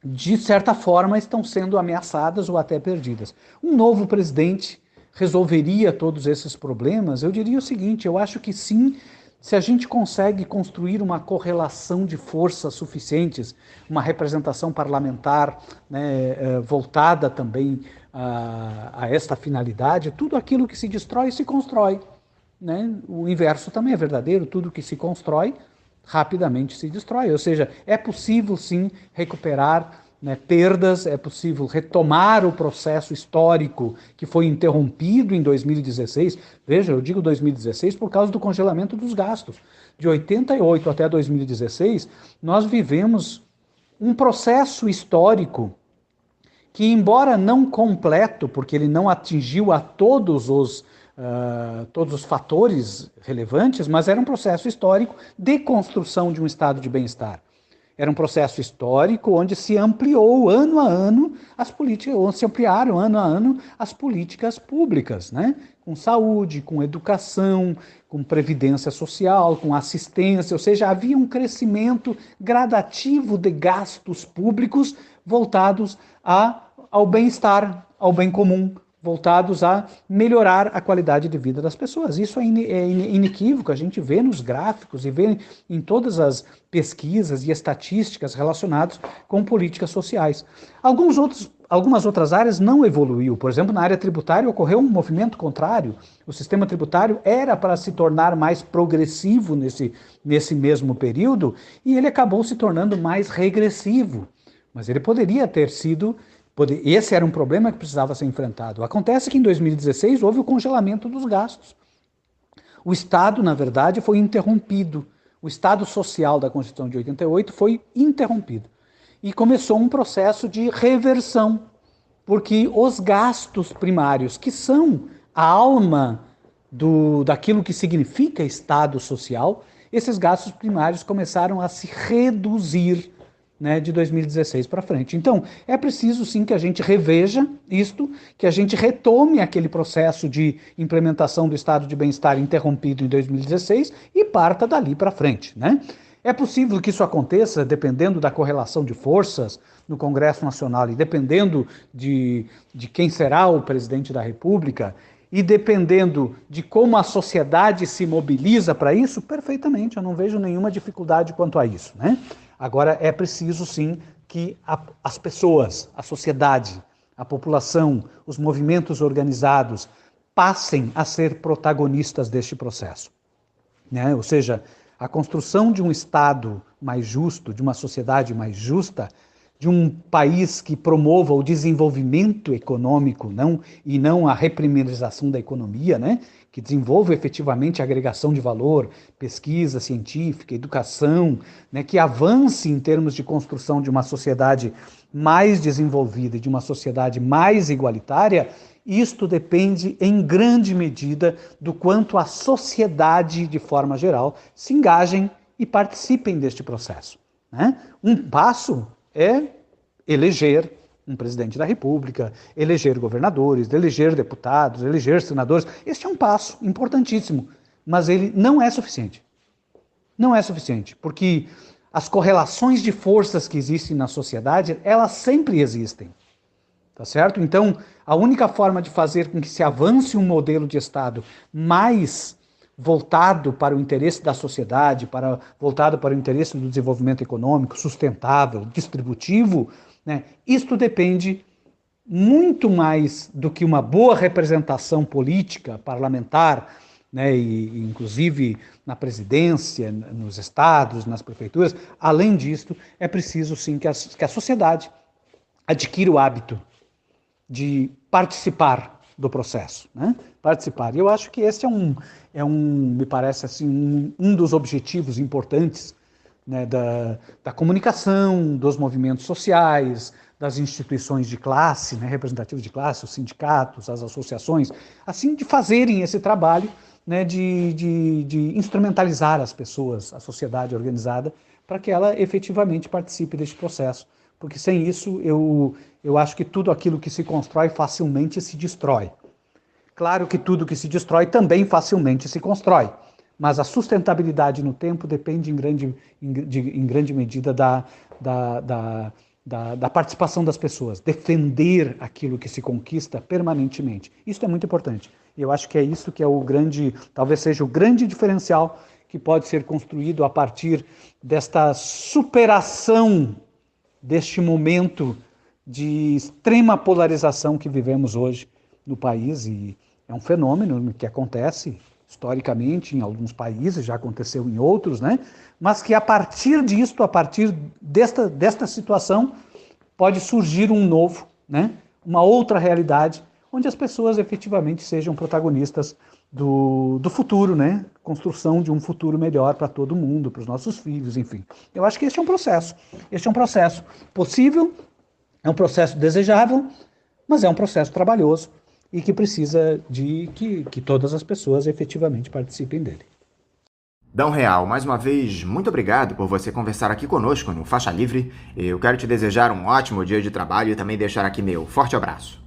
de certa forma, estão sendo ameaçadas ou até perdidas. Um novo presidente resolveria todos esses problemas? Eu diria o seguinte, eu acho que sim, se a gente consegue construir uma correlação de forças suficientes, uma representação parlamentar, né, voltada também a esta finalidade, tudo aquilo que se destrói se constrói, né? O inverso também é verdadeiro, tudo que se constrói rapidamente se destrói, ou seja, é possível sim recuperar, né, perdas, é possível retomar o processo histórico que foi interrompido em 2016. Veja, eu digo 2016 por causa do congelamento dos gastos. De 88 até 2016, nós vivemos um processo histórico que, embora não completo, porque ele não atingiu a todos os fatores relevantes, mas era um processo histórico de construção de um estado de bem-estar. Era um processo histórico onde se ampliou ano a ano as políticas, onde se ampliaram ano a ano as políticas públicas, né? Com saúde, com educação, com previdência social, com assistência, ou seja, havia um crescimento gradativo de gastos públicos voltados ao bem-estar, ao bem comum, voltados a melhorar a qualidade de vida das pessoas. Isso é inequívoco, a gente vê nos gráficos e vê em todas as pesquisas e estatísticas relacionadas com políticas sociais. Algumas outras áreas não evoluiu. Por exemplo, na área tributária ocorreu um movimento contrário. O sistema tributário era para se tornar mais progressivo nesse mesmo período e ele acabou se tornando mais regressivo. Mas ele poderia ter sido... Esse era um problema que precisava ser enfrentado. Acontece que em 2016 houve o congelamento dos gastos. O Estado, na verdade, foi interrompido. O Estado social da Constituição de 88 foi interrompido. E começou um processo de reversão, porque os gastos primários, que são a alma daquilo que significa Estado social, esses gastos primários começaram a se reduzir, né, de 2016 para frente. Então, é preciso sim que a gente reveja isto, que a gente retome aquele processo de implementação do estado de bem-estar interrompido em 2016 e parta dali para frente, né? É possível que isso aconteça dependendo da correlação de forças no Congresso Nacional e dependendo de quem será o presidente da República e dependendo de como a sociedade se mobiliza para isso, perfeitamente, eu não vejo nenhuma dificuldade quanto a isso, né? Agora, é preciso, sim, que as pessoas, a sociedade, a população, os movimentos organizados passem a ser protagonistas deste processo, né? Ou seja, a construção de um Estado mais justo, de uma sociedade mais justa, de um país que promova o desenvolvimento econômico e não a reprimarização da economia, né? Que desenvolva efetivamente a agregação de valor, pesquisa científica, educação, né? Que avance em termos de construção de uma sociedade mais desenvolvida e de uma sociedade mais igualitária. Isto depende, em grande medida, do quanto a sociedade, de forma geral, se engajem e participem deste processo, né? Um passo é eleger um presidente da República, eleger governadores, eleger deputados, eleger senadores. Este é um passo importantíssimo, mas ele não é suficiente. Não é suficiente, porque as correlações de forças que existem na sociedade, elas sempre existem. Tá certo? Então, a única forma de fazer com que se avance um modelo de Estado mais voltado para o interesse da sociedade, voltado para o interesse do desenvolvimento econômico, sustentável, distributivo, né? Isto depende muito mais do que uma boa representação política, parlamentar, né? E inclusive na presidência, nos estados, nas prefeituras. Além disto, é preciso sim que a sociedade adquira o hábito de participar do processo, né? Participar. E eu acho que esse me parece assim, um dos objetivos importantes, né, da comunicação, dos movimentos sociais, das instituições de classe, né, representativas de classe, os sindicatos, as associações, assim, de fazerem esse trabalho, né, de instrumentalizar as pessoas, a sociedade organizada, para que ela efetivamente participe deste processo. porque sem isso eu acho que tudo aquilo que se constrói facilmente se destrói. Claro que tudo que se destrói também facilmente se constrói, mas a sustentabilidade no tempo depende em grande medida da participação das pessoas, defender aquilo que se conquista permanentemente. Isso é muito importante. E eu acho que é isso que é talvez seja o grande diferencial que pode ser construído a partir desta superação deste momento de extrema polarização que vivemos hoje no país. E é um fenômeno que acontece historicamente em alguns países, já aconteceu em outros, né? Mas que a partir disto, a partir desta situação, pode surgir um novo, né? Uma outra realidade, onde as pessoas efetivamente sejam protagonistas do futuro, né? Construção de um futuro melhor para todo mundo, para os nossos filhos, enfim. Eu acho que este é um processo. Este é um processo possível, é um processo desejável, mas é um processo trabalhoso e que precisa de que todas as pessoas efetivamente participem dele. Dão Real, mais uma vez, muito obrigado por você conversar aqui conosco no Faixa Livre. Eu quero te desejar um ótimo dia de trabalho e também deixar aqui meu forte abraço.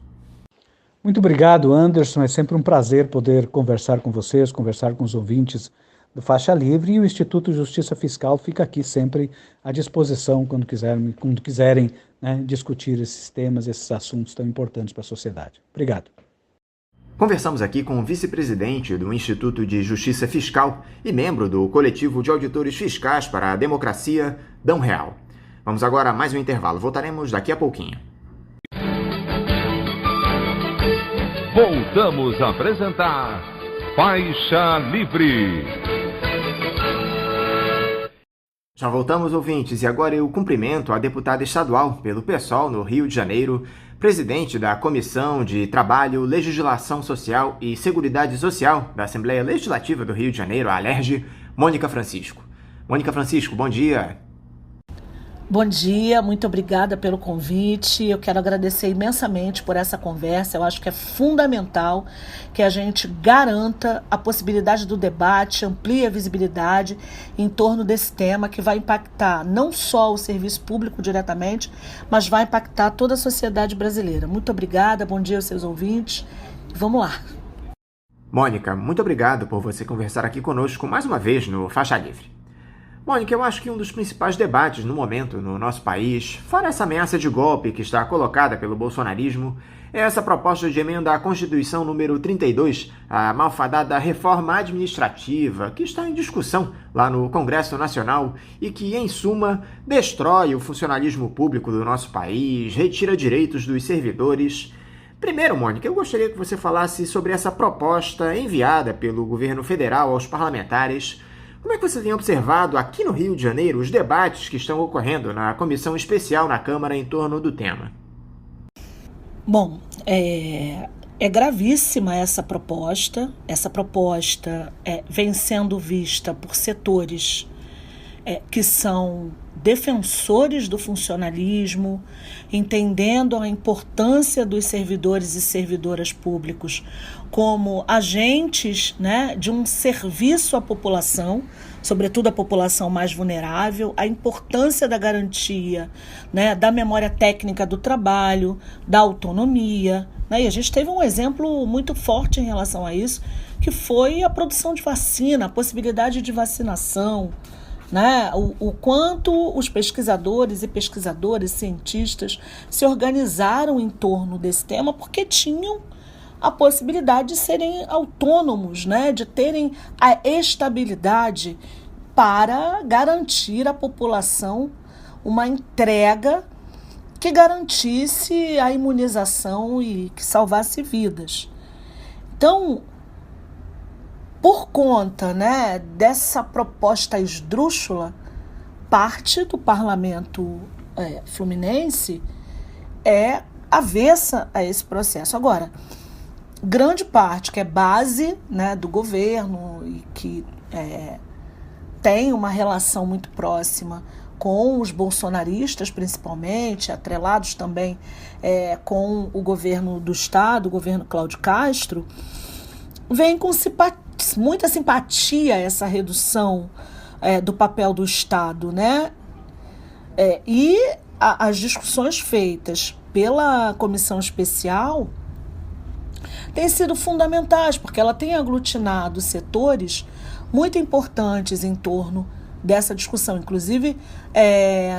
Muito obrigado, Anderson. É sempre um prazer poder conversar com vocês, conversar com os ouvintes do Faixa Livre, e o Instituto Justiça Fiscal fica aqui sempre à disposição quando quiserem, né, discutir esses temas, esses assuntos tão importantes para a sociedade. Obrigado. Conversamos aqui com o vice-presidente do Instituto de Justiça Fiscal e membro do Coletivo de Auditores Fiscais para a Democracia, Dão Real. Vamos agora a mais um intervalo. Voltaremos daqui a pouquinho. Voltamos a apresentar Faixa Livre. Já voltamos, ouvintes, e agora eu cumprimento a deputada estadual pelo PSOL no Rio de Janeiro, presidente da Comissão de Trabalho, Legislação Social e Seguridade Social da Assembleia Legislativa do Rio de Janeiro, a ALERJ, Mônica Francisco. Mônica Francisco, bom dia. Bom dia, muito obrigada pelo convite. Eu quero agradecer imensamente por essa conversa. Eu acho que é fundamental que a gente garanta a possibilidade do debate, amplie a visibilidade em torno desse tema que vai impactar não só o serviço público diretamente, mas vai impactar toda a sociedade brasileira. Muito obrigada, bom dia aos seus ouvintes. Vamos lá. Mônica, muito obrigado por você conversar aqui conosco mais uma vez no Faixa Livre. Mônica, eu acho que um dos principais debates no momento no nosso país, fora essa ameaça de golpe que está colocada pelo bolsonarismo, é essa proposta de emenda à Constituição número 32, a malfadada reforma administrativa, que está em discussão lá no Congresso Nacional e que, em suma, destrói o funcionalismo público do nosso país, retira direitos dos servidores. Primeiro, Mônica, eu gostaria que você falasse sobre essa proposta enviada pelo governo federal aos parlamentares. Como é que você tem observado aqui no Rio de Janeiro os debates que estão ocorrendo na comissão especial na Câmara em torno do tema? Bom, é gravíssima essa proposta. Essa proposta vem sendo vista por setores que são defensores do funcionalismo, entendendo a importância dos servidores e servidoras públicos como agentes, né, de um serviço à população, sobretudo a população mais vulnerável, a importância da garantia, né, da memória técnica do trabalho, da autonomia, né, e a gente teve um exemplo muito forte em relação a isso, que foi a produção de vacina, a possibilidade de vacinação, né? O quanto os pesquisadores e pesquisadoras, cientistas, se organizaram em torno desse tema porque tinham a possibilidade de serem autônomos, né? De terem a estabilidade para garantir à população uma entrega que garantisse a imunização e que salvasse vidas. Então, por conta, né, dessa proposta esdrúxula, parte do parlamento fluminense é avessa a esse processo. Agora, grande parte, que é base, né, do governo e que tem uma relação muito próxima com os bolsonaristas, principalmente, atrelados também com o governo do Estado, o governo Cláudio Castro, vem com muita simpatia a essa redução do papel do Estado, né? E as discussões feitas pela comissão especial têm sido fundamentais, porque ela tem aglutinado setores muito importantes em torno dessa discussão, inclusive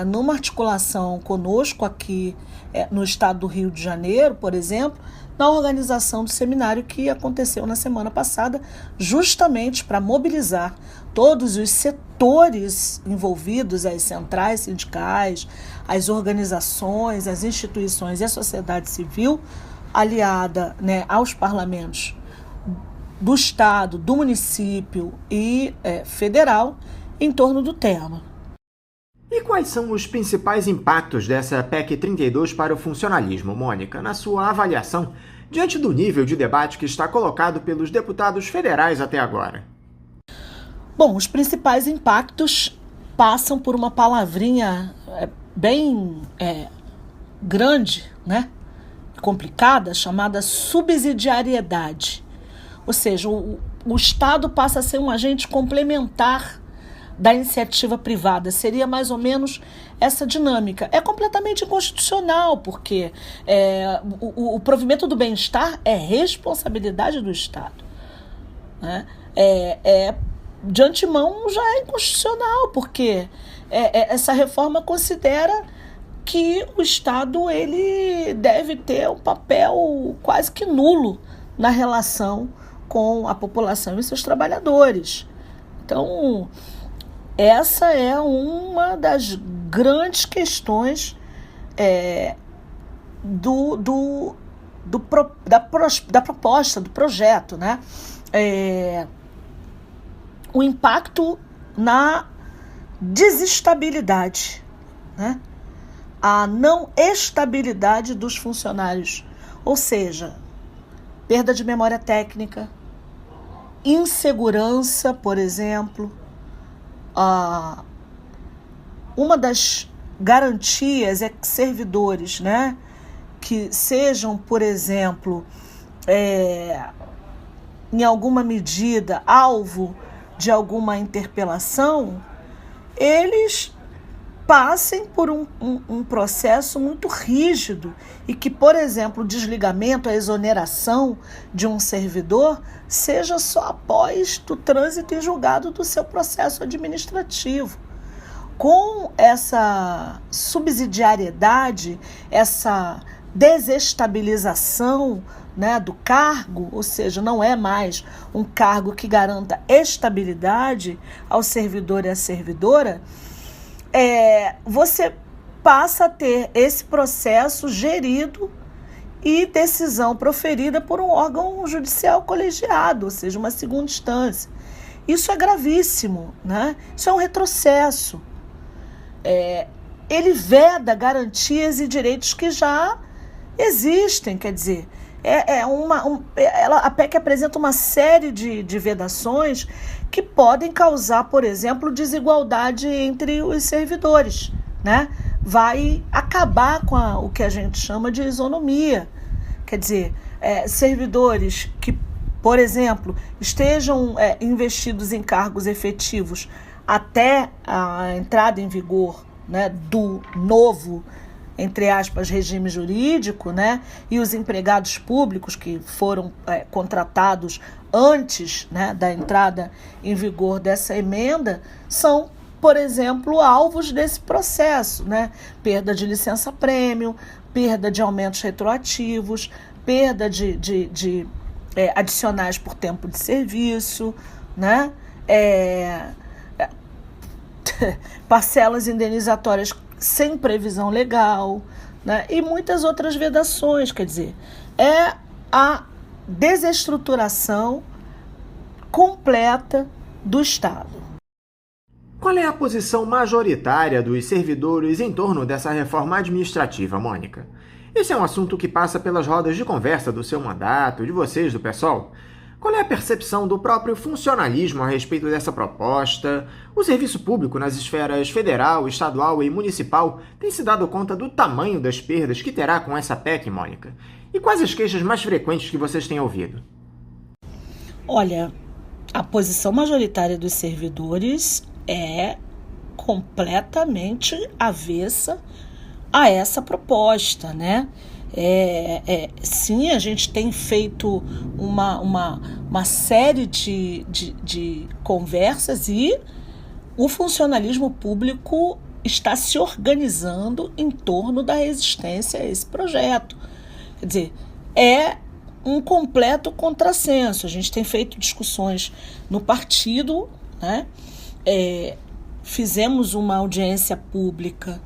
numa articulação conosco aqui no estado do Rio de Janeiro, por exemplo, na organização do seminário que aconteceu na semana passada, justamente para mobilizar todos os setores envolvidos, as centrais sindicais, as organizações, as instituições e a sociedade civil, aliada, né, aos parlamentos do estado, do município e federal, em torno do tema. E quais são os principais impactos dessa PEC 32 para o funcionalismo, Mônica, na sua avaliação, diante do nível de debate que está colocado pelos deputados federais até agora? Bom, os principais impactos passam por uma palavrinha bem grande, né? Complicada, chamada subsidiariedade. Ou seja, o Estado passa a ser um agente complementar da iniciativa privada. Seria mais ou menos essa dinâmica. É completamente inconstitucional, porque o provimento do bem-estar é responsabilidade do Estado, né? De antemão já é inconstitucional, porque essa reforma considera que o Estado ele deve ter um papel quase que nulo na relação com a população e seus trabalhadores. Então, essa é uma das grandes questões da proposta, do projeto, né? O impacto na desestabilidade, né? A não estabilidade dos funcionários, ou seja, perda de memória técnica, insegurança, por exemplo. Uma das garantias é que servidores, né, que sejam, por exemplo, em alguma medida alvo de alguma interpelação, eles passem por um processo muito rígido e que, por exemplo, o desligamento, a exoneração de um servidor seja só após o trânsito em julgado do seu processo administrativo. Com essa subsidiariedade, essa desestabilização, né, do cargo, ou seja, não é mais um cargo que garanta estabilidade ao servidor e à servidora, você passa a ter esse processo gerido e decisão proferida por um órgão judicial colegiado, ou seja, uma segunda instância. Isso é gravíssimo, né? Isso é um retrocesso. Ele veda garantias e direitos que já existem, quer dizer, a PEC apresenta uma série de vedações que podem causar, por exemplo, desigualdade entre os servidores, né? Vai acabar com o que a gente chama de isonomia. Quer dizer, servidores que, por exemplo, estejam investidos em cargos efetivos até a entrada em vigor, né, do novo, entre aspas, regime jurídico, né, e os empregados públicos que foram contratados antes, né, da entrada em vigor dessa emenda, são, por exemplo, alvos desse processo, né? Perda de licença-prêmio, perda de aumentos retroativos, perda de adicionais por tempo de serviço, né? Parcelas indenizatórias sem previsão legal, né? E muitas outras vedações. Quer dizer, é a desestruturação completa do Estado. Qual é a posição majoritária dos servidores em torno dessa reforma administrativa, Mônica? Esse é um assunto que passa pelas rodas de conversa do seu mandato, de vocês, do PSOL. Qual é a percepção do próprio funcionalismo a respeito dessa proposta? O serviço público nas esferas federal, estadual e municipal tem se dado conta do tamanho das perdas que terá com essa PEC, Mônica? E quais as queixas mais frequentes que vocês têm ouvido? Olha, a posição majoritária dos servidores é completamente avessa a essa proposta, né? Sim, a gente tem feito uma série de conversas e o funcionalismo público está se organizando em torno da resistência a esse projeto. Quer dizer, é um completo contrassenso. A gente tem feito discussões no partido, né? Fizemos uma audiência pública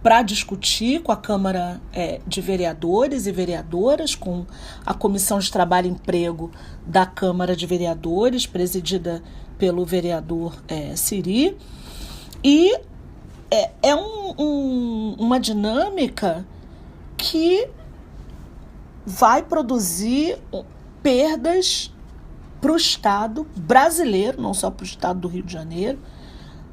para discutir com a Câmara de Vereadores e Vereadoras, com a Comissão de Trabalho e Emprego da Câmara de Vereadores, presidida pelo vereador Siri, e é uma dinâmica que vai produzir perdas para o Estado brasileiro, não só para o Estado do Rio de Janeiro,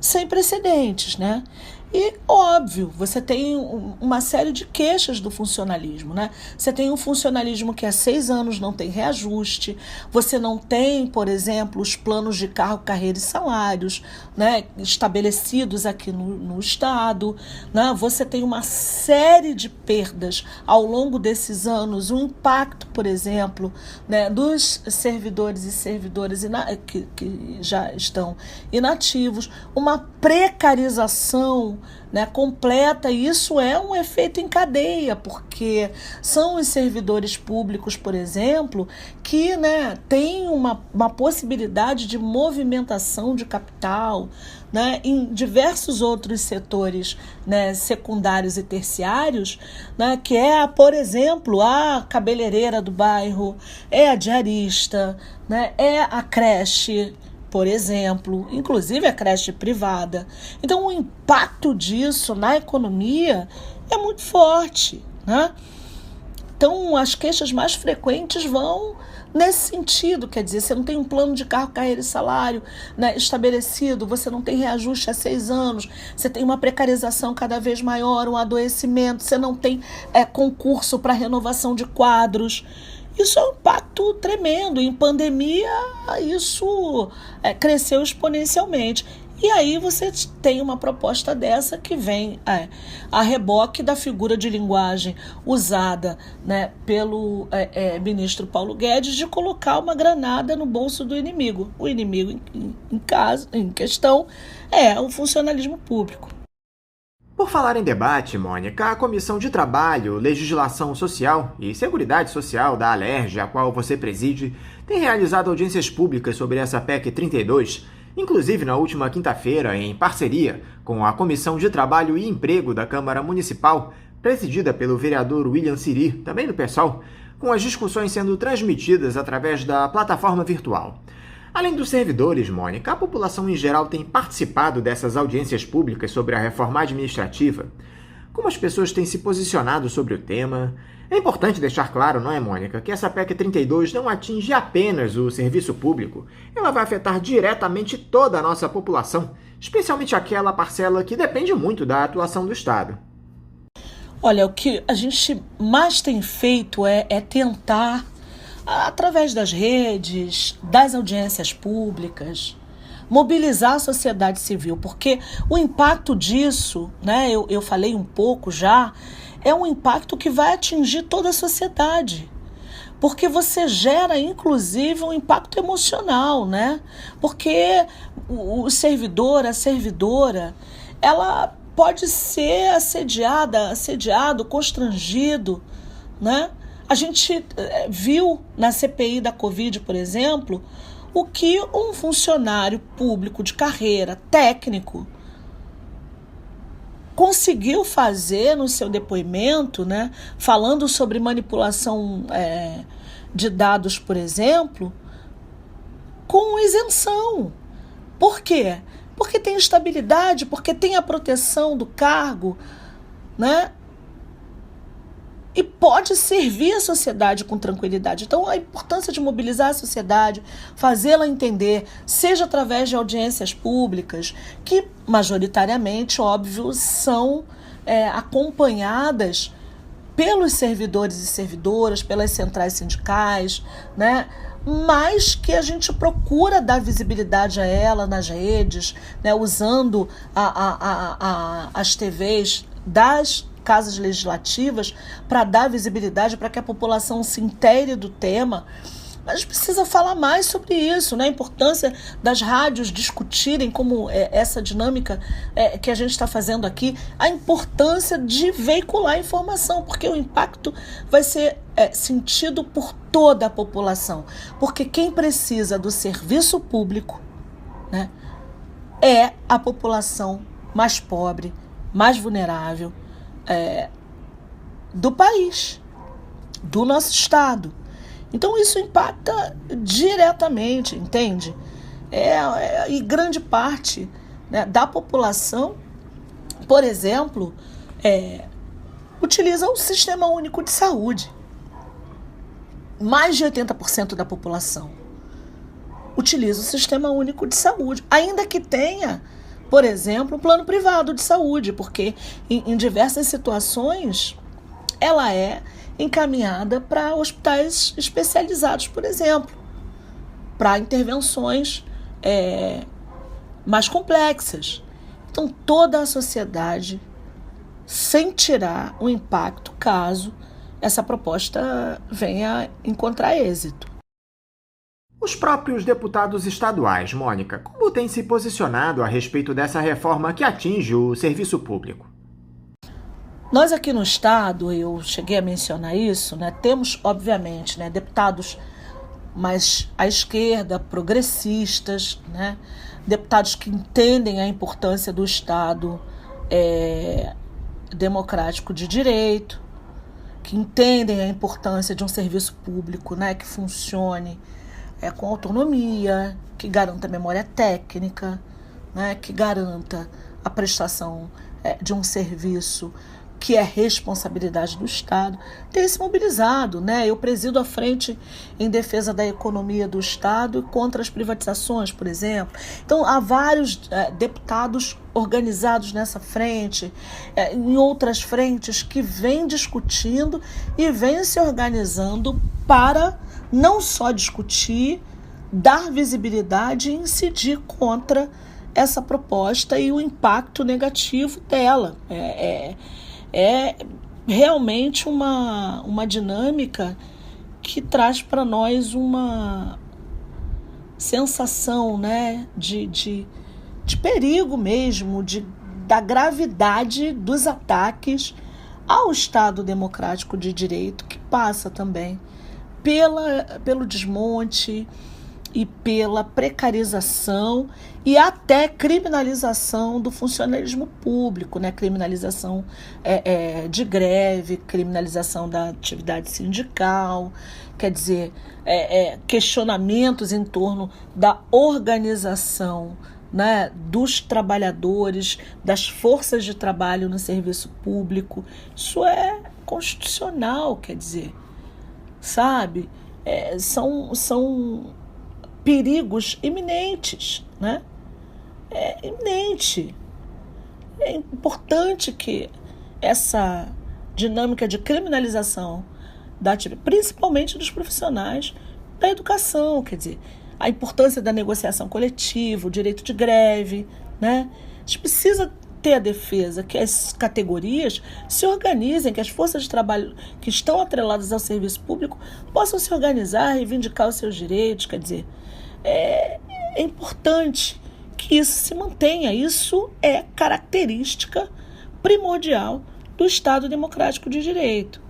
sem precedentes, né? E, óbvio, você tem uma série de queixas do funcionalismo, né? Você tem um funcionalismo que há 6 anos não tem reajuste, você não tem, por exemplo, os planos de cargo, carreira e salários, né, estabelecidos aqui no Estado, né? Você tem uma série de perdas ao longo desses anos, o impacto, por exemplo, né, dos servidores e servidoras que já estão inativos, uma precarização, né, completa, e isso é um efeito em cadeia, porque são os servidores públicos, por exemplo, que, né, têm uma possibilidade de movimentação de capital, né, em diversos outros setores, né, secundários e terciários, né, que é, por exemplo, a cabeleireira do bairro, é a diarista, né, é a creche, por exemplo, inclusive a creche privada. Então, o impacto disso na economia é muito forte, né? Então, as queixas mais frequentes vão nesse sentido, quer dizer, você não tem um plano de cargo, carreira e salário, né, estabelecido, você não tem reajuste há 6 anos, você tem uma precarização cada vez maior, um adoecimento, você não tem concurso para renovação de quadros. Isso é um impacto tremendo. Em pandemia, isso cresceu exponencialmente. E aí você tem uma proposta dessa que vem a reboque da figura de linguagem usada, né, pelo ministro Paulo Guedes, de colocar uma granada no bolso do inimigo. O inimigo em questão é o funcionalismo público. Por falar em debate, Mônica, a Comissão de Trabalho, Legislação Social e Seguridade Social da Alerj, a qual você preside, tem realizado audiências públicas sobre essa PEC 32, inclusive na última quinta-feira, em parceria com a Comissão de Trabalho e Emprego da Câmara Municipal, presidida pelo vereador William Siri, também do PSOL, com as discussões sendo transmitidas através da plataforma virtual. Além dos servidores, Mônica, a população em geral tem participado dessas audiências públicas sobre a reforma administrativa. Como as pessoas têm se posicionado sobre o tema? É importante deixar claro, não é, Mônica, que essa PEC 32 não atinge apenas o serviço público. Ela vai afetar diretamente toda a nossa população, especialmente aquela parcela que depende muito da atuação do Estado. Olha, o que a gente mais tem feito é tentar, através das redes, das audiências públicas, mobilizar a sociedade civil, porque o impacto disso, né, eu falei um pouco já, é um impacto que vai atingir toda a sociedade, porque você gera, inclusive, um impacto emocional, né? Porque o servidor, a servidora, ela pode ser assediado, constrangido, né? A gente viu na CPI da Covid, por exemplo, o que um funcionário público de carreira, técnico, conseguiu fazer no seu depoimento, né, falando sobre manipulação de dados, por exemplo, com isenção. Por quê? Porque tem estabilidade, porque tem a proteção do cargo, né? E pode servir a sociedade com tranquilidade. Então, a importância de mobilizar a sociedade, fazê-la entender, seja através de audiências públicas, que majoritariamente, óbvio, são acompanhadas pelos servidores e servidoras, pelas centrais sindicais, né? Mas que a gente procura dar visibilidade a ela nas redes, né? Usando as TVs das casas legislativas para dar visibilidade, para que a população se intere do tema. A gente precisa falar mais sobre isso, né? A importância das rádios discutirem como essa dinâmica que a gente está fazendo aqui, a importância de veicular informação, porque o impacto vai ser sentido por toda a população. Porque quem precisa do serviço público, né, é a população mais pobre, mais vulnerável do país, do nosso estado. Então isso impacta diretamente, entende? E grande parte, né, da população, por exemplo, utiliza o Sistema Único de Saúde. Mais de 80% da população utiliza o Sistema Único de Saúde, ainda que tenha, por exemplo, um plano privado de saúde, porque em diversas situações ela é encaminhada para hospitais especializados, por exemplo, para intervenções mais complexas. Então, toda a sociedade sentirá o impacto caso essa proposta venha encontrar êxito. Os próprios deputados estaduais, Mônica, como têm se posicionado a respeito dessa reforma que atinge o serviço público? Nós aqui no estado, eu cheguei a mencionar isso, né, temos, obviamente, né, deputados mais à esquerda, progressistas, né, deputados que entendem a importância do Estado democrático de direito, que entendem a importância de um serviço público, né, que funcione com autonomia, que garanta memória técnica, né, que garanta a prestação de um serviço que é responsabilidade do Estado, tem se mobilizado, né? Eu presido a frente em defesa da economia do Estado e contra as privatizações, por exemplo. Então, há vários deputados organizados nessa frente, em outras frentes, que vêm discutindo e vêm se organizando para não só discutir, dar visibilidade e incidir contra essa proposta e o impacto negativo dela. É realmente uma dinâmica que traz para nós uma sensação, né, de perigo mesmo, da gravidade dos ataques ao Estado democrático de direito, que passa também pelo desmonte e pela precarização e até criminalização do funcionalismo público, né? Criminalização de greve, criminalização da atividade sindical, quer dizer, questionamentos em torno da organização, né, dos trabalhadores, das forças de trabalho no serviço público. Isso é constitucional, quer dizer, sabe? São perigos iminentes, né? É iminente. É importante que essa dinâmica de criminalização da atividade, principalmente dos profissionais da educação, quer dizer, a importância da negociação coletiva, o direito de greve, né? A gente precisa ter a defesa, que as categorias se organizem, que as forças de trabalho que estão atreladas ao serviço público possam se organizar, reivindicar os seus direitos, quer dizer, é importante que isso se mantenha. Isso é característica primordial do Estado democrático de direito.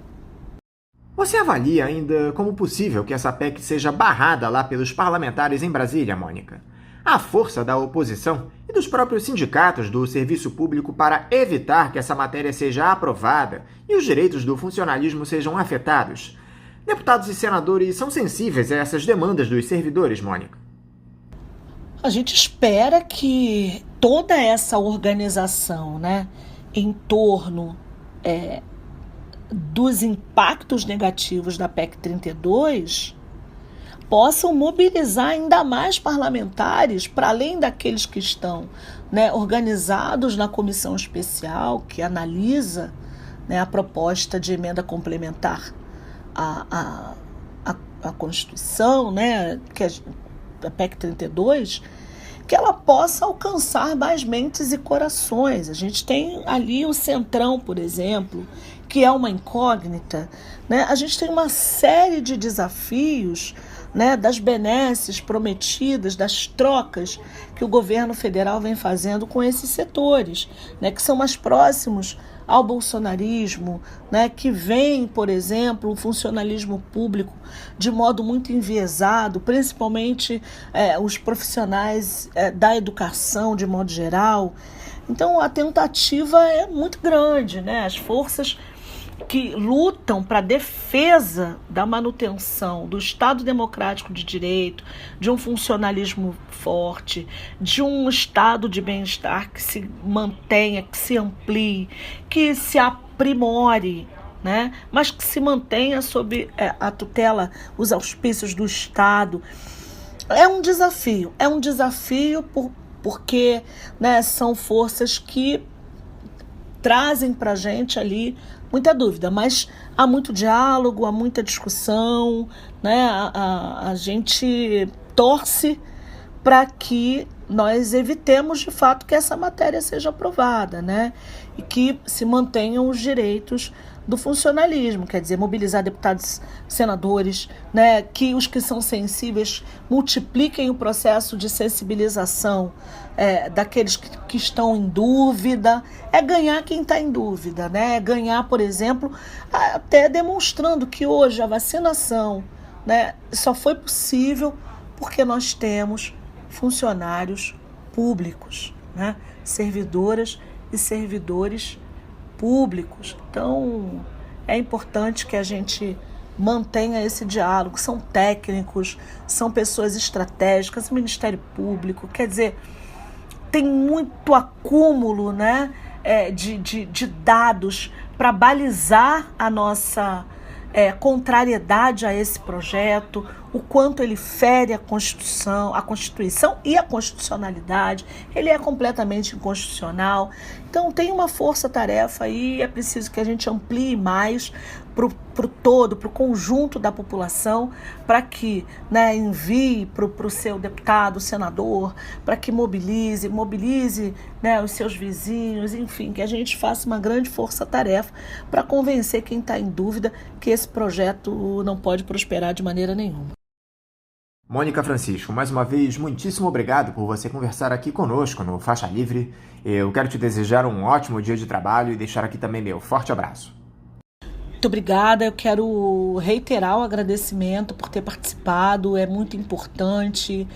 Você avalia ainda como possível que essa PEC seja barrada lá pelos parlamentares em Brasília, Mônica? Há força da oposição e dos próprios sindicatos do serviço público para evitar que essa matéria seja aprovada e os direitos do funcionalismo sejam afetados. Deputados e senadores são sensíveis a essas demandas dos servidores, Mônica? A gente espera que toda essa organização, né, em torno dos impactos negativos da PEC 32 possam mobilizar ainda mais parlamentares, para além daqueles que estão, né, organizados na comissão especial que analisa, né, a proposta de emenda complementar à Constituição, né, que a PEC 32, que ela possa alcançar mais mentes e corações. A gente tem ali o Centrão, por exemplo, que é uma incógnita, né? A gente tem uma série de desafios, né, das benesses prometidas, das trocas que o governo federal vem fazendo com esses setores, né, que são mais próximos ao bolsonarismo, né, que vem, por exemplo, o funcionalismo público de modo muito enviesado, principalmente os profissionais da educação de modo geral. Então a tentativa é muito grande, né? As forças que lutam para a defesa da manutenção do Estado democrático de direito, de um funcionalismo forte, de um estado de bem-estar que se mantenha, que se amplie, que se aprimore, né? Mas que se mantenha sob a tutela, os auspícios do Estado. É um desafio porque, né, são forças que trazem para a gente ali muita dúvida, mas há muito diálogo, há muita discussão, né? A gente torce para que nós evitemos de fato que essa matéria seja aprovada, né? E que se mantenham os direitos do funcionalismo, quer dizer, mobilizar deputados, senadores, né, que os que são sensíveis multipliquem o processo de sensibilização daqueles que estão em dúvida, ganhar quem está em dúvida, né, ganhar, por exemplo, até demonstrando que hoje a vacinação, né, só foi possível porque nós temos funcionários públicos, né, servidoras e servidores públicos. Então, é importante que a gente mantenha esse diálogo. São técnicos, são pessoas estratégicas, Ministério Público, quer dizer, tem muito acúmulo, né, de dados para balizar a nossa contrariedade a esse projeto, o quanto ele fere a Constituição e a constitucionalidade. Ele é completamente inconstitucional. Então tem uma força-tarefa aí, é preciso que a gente amplie mais para o todo, para o conjunto da população, para que, né, envie para o seu deputado, senador, para que mobilize, né, os seus vizinhos, enfim, que a gente faça uma grande força-tarefa para convencer quem está em dúvida que esse projeto não pode prosperar de maneira nenhuma. Mônica Francisco, mais uma vez, muitíssimo obrigado por você conversar aqui conosco no Faixa Livre. Eu quero te desejar um ótimo dia de trabalho e deixar aqui também meu forte abraço. Muito obrigada, eu quero reiterar o agradecimento por ter participado, é muito importante.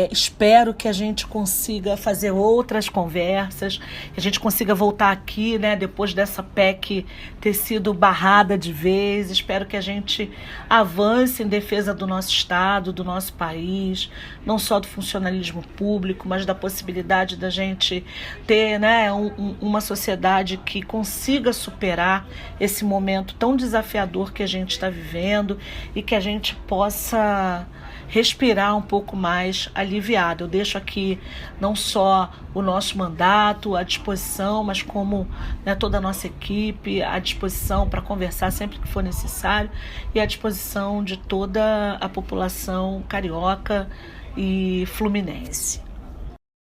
Espero que a gente consiga fazer outras conversas, que a gente consiga voltar aqui, né, depois dessa PEC ter sido barrada de vez. Espero que a gente avance em defesa do nosso Estado, do nosso país, não só do funcionalismo público, mas da possibilidade da gente ter, né, uma sociedade que consiga superar esse momento tão desafiador que a gente está vivendo e que a gente possa respirar um pouco mais aliviado. Eu deixo aqui não só o nosso mandato à disposição, mas como, né, toda a nossa equipe à disposição para conversar sempre que for necessário e à disposição de toda a população carioca e fluminense.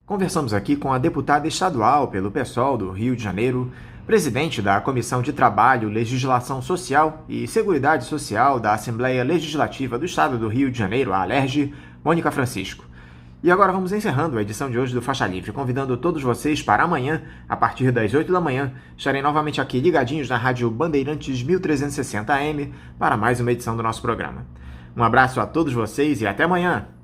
Conversamos aqui com a deputada estadual pelo PSOL do Rio de Janeiro, presidente da Comissão de Trabalho, Legislação Social e Seguridade Social da Assembleia Legislativa do Estado do Rio de Janeiro, a ALERJ, Mônica Francisco. E agora vamos encerrando a edição de hoje do Faixa Livre, convidando todos vocês para amanhã, a partir das 8 da manhã, estarem novamente aqui ligadinhos na Rádio Bandeirantes 1360 AM para mais uma edição do nosso programa. Um abraço a todos vocês e até amanhã!